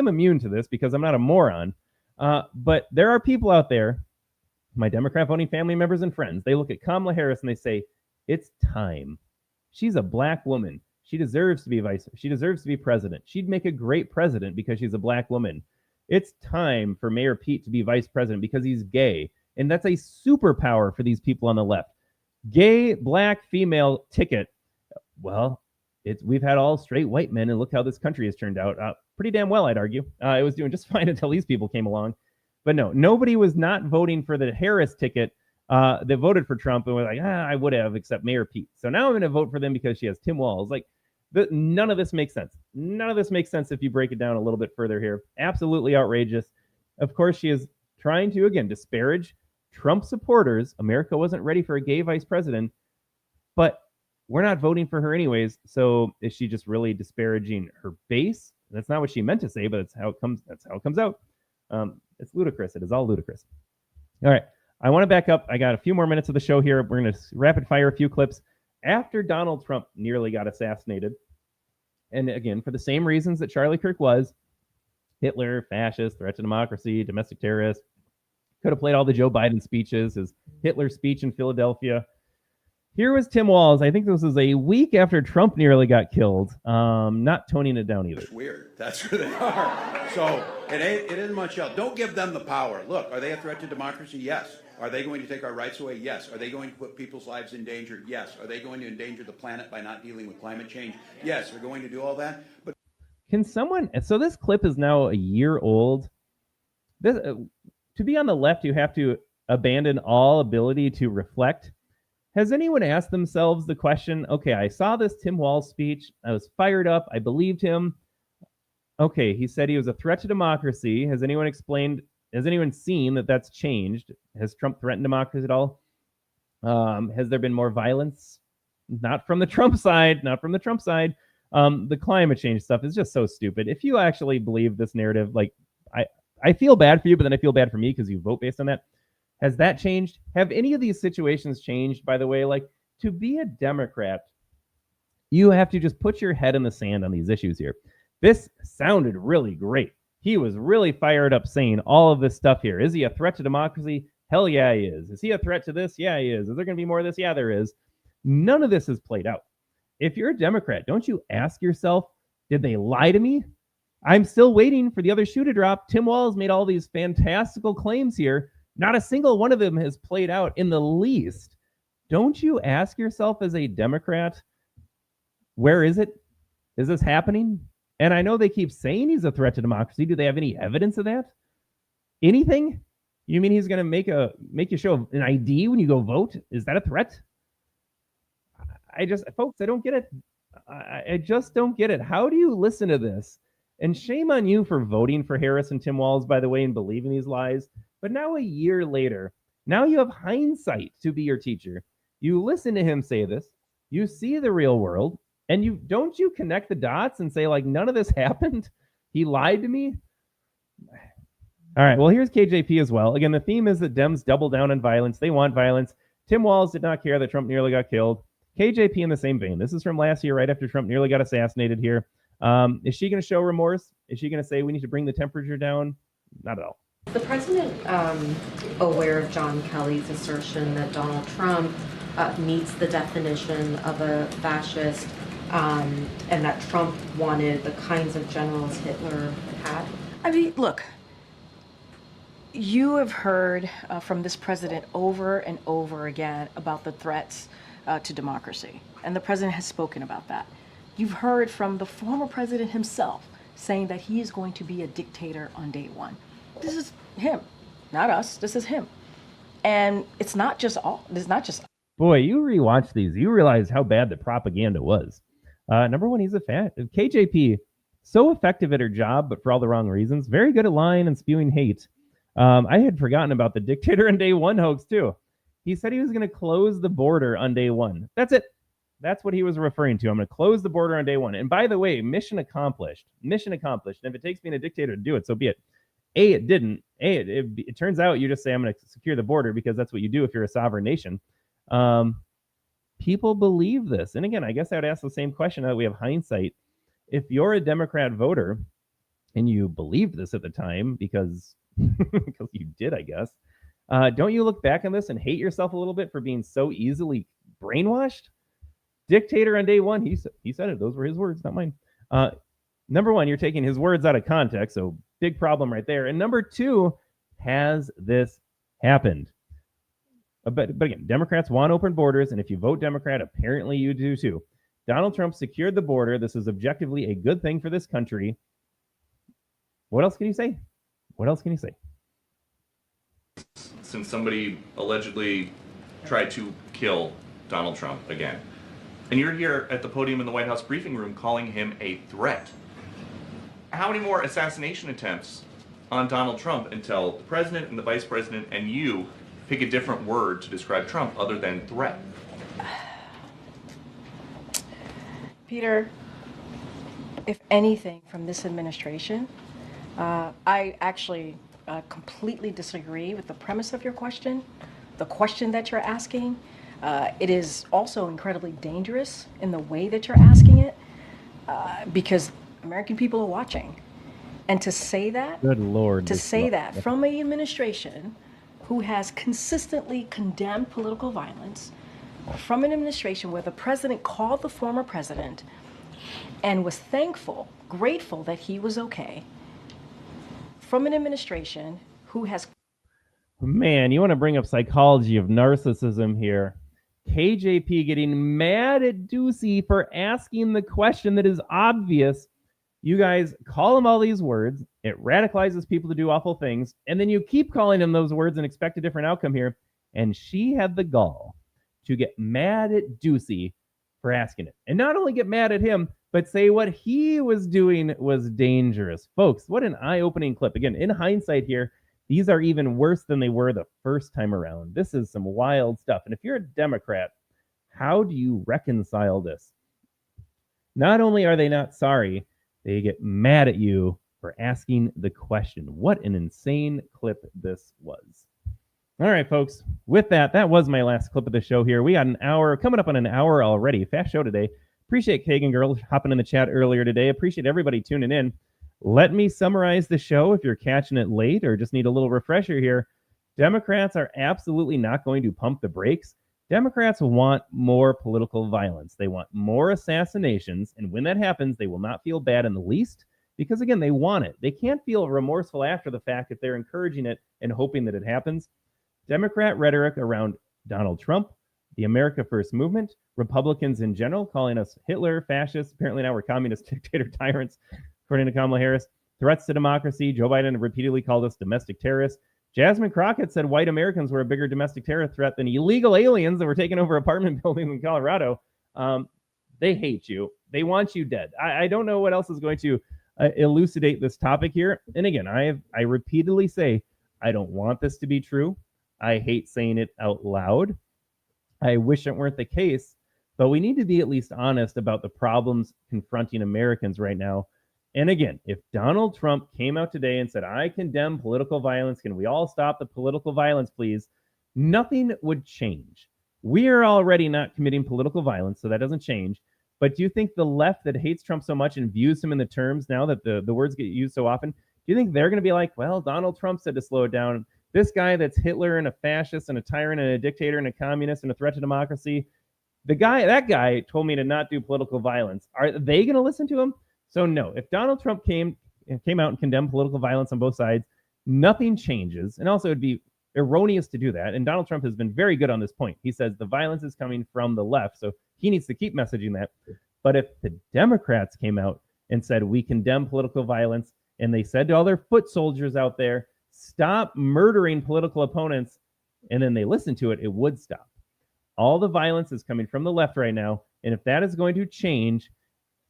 immune to this because I'm not a moron. But there are people out there, my Democrat voting family members and friends, they look at Kamala Harris and they say, it's time. She's a black woman. She deserves to be president. She'd make a great president because she's a black woman. It's time for Mayor Pete to be vice president because he's gay. And that's a superpower for these people on the left. Gay, black, female ticket. Well, we've had all straight white men, and look how this country has turned out. Pretty damn well, I'd argue. It was doing just fine until these people came along. But no, nobody was not voting for the Harris ticket that voted for Trump and was like, I would have, except Mayor Pete. So now I'm going to vote for them because she has Tim Walz. None of this makes sense. None of this makes sense if you break it down a little bit further here. Absolutely outrageous. Of course, she is trying to, again, disparage Trump supporters. America wasn't ready for a gay vice president, but we're not voting for her anyways. So is she just really disparaging her base? That's not what she meant to say, but that's how it comes out. It's ludicrous. It is all ludicrous. All right. I want to back up. I got a few more minutes of the show here. We're going to rapid fire a few clips. After Donald Trump nearly got assassinated, and again, for the same reasons that Charlie Kirk was, Hitler, fascist, threat to democracy, domestic terrorist, could have played all the Joe Biden speeches, his Hitler speech in Philadelphia. Here was Tim Walz. I think this was a week after Trump nearly got killed. Not toning it down either. It's weird. That's who they are. So it isn't much else. Don't give them the power. Look, are they a threat to democracy? Yes. Are they going to take our rights away? Yes. Are they going to put people's lives in danger? Yes. Are they going to endanger the planet by not dealing with climate change? Yes. They're going to do all that. But can someone? So this clip is now a year old. To be on the left, you have to abandon all ability to reflect. Has anyone asked themselves the question, okay, I saw this Tim Walz speech. I was fired up. I believed him. Okay, he said he was a threat to democracy. Has anyone seen that that's changed? Has Trump threatened democracy at all? Has there been more violence? Not from the Trump side. The climate change stuff is just so stupid. If you actually believe this narrative, I feel bad for you, but then I feel bad for me because you vote based on that. Has that changed? Have any of these situations changed, by the way? To be a Democrat You have to just put your head in the sand on these issues here. This sounded really great. He was really fired up saying all of this stuff here. Is he a threat to democracy? Hell yeah, he is. Is he a threat to this? Yeah, he is. Is there going to be more of this? Yeah, there is. None of this is played out. If you're a Democrat, don't you ask yourself, did they lie to me? I'm still waiting for the other shoe to drop. Tim Walz made all these fantastical claims here. Not a single one of them has played out in the least. Don't you ask yourself as a Democrat, where is it? Is this happening? And I know they keep saying he's a threat to democracy. Do they have any evidence of that? Anything? You mean he's going to make you show an ID when you go vote? Is that a threat? Folks, I don't get it. I just don't get it. How do you listen to this? And shame on you for voting for Harris and Tim Walz, by the way, and believing these lies. But now a year later, now you have hindsight to be your teacher. You listen to him say this. You see the real world. And you connect the dots and say, like, none of this happened? He lied to me? All right, well, here's KJP as well. Again, the theme is that Dems double down on violence. They want violence. Tim Walz did not care that Trump nearly got killed. KJP in the same vein. This is from last year, right after Trump nearly got assassinated here. Is she going to show remorse? Is she going to say we need to bring the temperature down? Not at all. The president aware of John Kelly's assertion that Donald Trump meets the definition of a fascist, and that Trump wanted the kinds of generals Hitler had? I mean, look, you have heard from this president over and over again about the threats to democracy, and the president has spoken about that. You've heard from the former president himself saying that he is going to be a dictator on day one. This is him, not us. This is him. And it's not just. Boy, you rewatch these, you realize how bad the propaganda was. Number one, he's a fat. KJP, so effective at her job, but for all the wrong reasons. Very good at lying and spewing hate. I had forgotten about the dictator on day one hoax, too. He said he was going to close the border on day one. That's it. That's what he was referring to. I'm going to close the border on day one. And by the way, mission accomplished. Mission accomplished. And if it takes being a dictator to do it, so be it. It didn't. It turns out you just say, I'm going to secure the border because that's what you do if you're a sovereign nation. People believe this. And again, I guess I would ask the same question now that we have hindsight. If you're a Democrat voter and you believed this at the time because you did, I guess, don't you look back on this and hate yourself a little bit for being so easily brainwashed? Dictator on day one, he said it. Those were his words, not mine. Number one, you're taking his words out of context, so big problem right there. And number two, has this happened? But again, Democrats want open borders, and if you vote Democrat, apparently you do too. Donald Trump secured the border. This is objectively a good thing for this country. What else can you say? What else can you say? Since somebody allegedly tried to kill Donald Trump again, and you're here at the podium in the White House briefing room calling him a threat. How many more assassination attempts on Donald Trump until the president and the vice president and you pick a different word to describe Trump other than threat? Peter, if anything from this administration, I actually completely disagree with the premise of your question, the question that you're asking. It is also incredibly dangerous in the way that you're asking it, because American people are watching. And to say that, good Lord, to say that from an administration who has consistently condemned political violence, from an administration where the president called the former president and was thankful, grateful that he was okay, from an administration who has... Man, you want to bring up psychology of narcissism here. KJP getting mad at Ducey for asking the question that is obvious. You guys call him all these words. It radicalizes people to do awful things. And then you keep calling him those words and expect a different outcome here. And she had the gall to get mad at Ducey for asking it. And not only get mad at him, but say what he was doing was dangerous. Folks, what an eye-opening clip. Again, in hindsight here, these are even worse than they were the first time around. This is some wild stuff. And if you're a Democrat, how do you reconcile this? Not only are they not sorry, they get mad at you for asking the question. What an insane clip this was. All right, folks. With that, that was my last clip of the show here. We got an hour, coming up on an hour already. Fast show today. Appreciate Kagan Girl hopping in the chat earlier today. Appreciate everybody tuning in. Let me summarize the show if you're catching it late or just need a little refresher here. Democrats are absolutely not going to pump the brakes. Democrats want more political violence. They want more assassinations. And when that happens, they will not feel bad in the least because, again, they want it. They can't feel remorseful after the fact if they're encouraging it and hoping that it happens. Democrat rhetoric around Donald Trump, the America First movement, Republicans in general calling us Hitler, fascists. Apparently now we're communist dictator tyrants, according to Kamala Harris. Threats to democracy. Joe Biden repeatedly called us domestic terrorists. Jasmine Crockett said white Americans were a bigger domestic terror threat than illegal aliens that were taking over apartment buildings in Colorado. They hate you. They want you dead. I don't know what else is going to elucidate this topic here. And again, I repeatedly say, I don't want this to be true. I hate saying it out loud. I wish it weren't the case, but we need to be at least honest about the problems confronting Americans right now. And again, if Donald Trump came out today and said, I condemn political violence, can we all stop the political violence, please? Nothing would change. We are already not committing political violence, so that doesn't change. But do you think the left that hates Trump so much and views him in the terms now that the words get used so often, do you think they're going to be like, well, Donald Trump said to slow it down. This guy that's Hitler and a fascist and a tyrant and a dictator and a communist and a threat to democracy, that guy told me to not do political violence. Are they going to listen to him? So no, if Donald Trump came out and condemned political violence on both sides, nothing changes. And also it'd be erroneous to do that. And Donald Trump has been very good on this point. He says the violence is coming from the left. So he needs to keep messaging that. But if the Democrats came out and said, we condemn political violence, and they said to all their foot soldiers out there, stop murdering political opponents, and then they listened to it, it would stop. All the violence is coming from the left right now. And if that is going to change,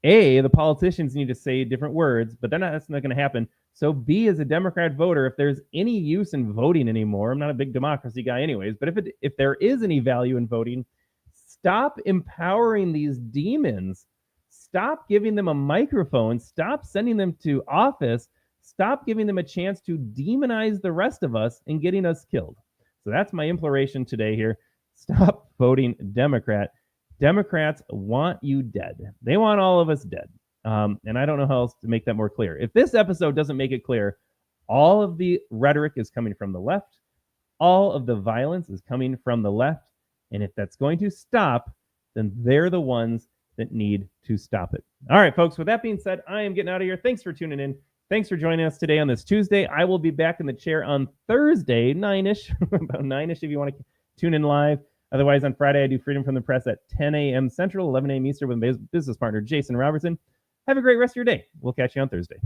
A, the politicians need to say different words, but that's not going to happen. So B, as a Democrat voter, if there's any use in voting anymore, I'm not a big democracy guy anyways, but if there is any value in voting, stop empowering these demons. Stop giving them a microphone. Stop sending them to office. Stop giving them a chance to demonize the rest of us and getting us killed. So that's my imploration today here. Stop voting Democrat. Democrats want you dead. They want all of us dead. And I don't know how else to make that more clear. If this episode doesn't make it clear, all of the rhetoric is coming from the left. All of the violence is coming from the left. And if that's going to stop, then they're the ones that need to stop it. All right, folks, with that being said, I am getting out of here. Thanks for tuning in. Thanks for joining us today on this Tuesday. I will be back in the chair on Thursday, 9-ish, about 9-ish if you want to tune in live. Otherwise, on Friday, I do Freedom from the Press at 10 a.m. Central, 11 a.m. Eastern with my business partner, Jason Robertson. Have a great rest of your day. We'll catch you on Thursday.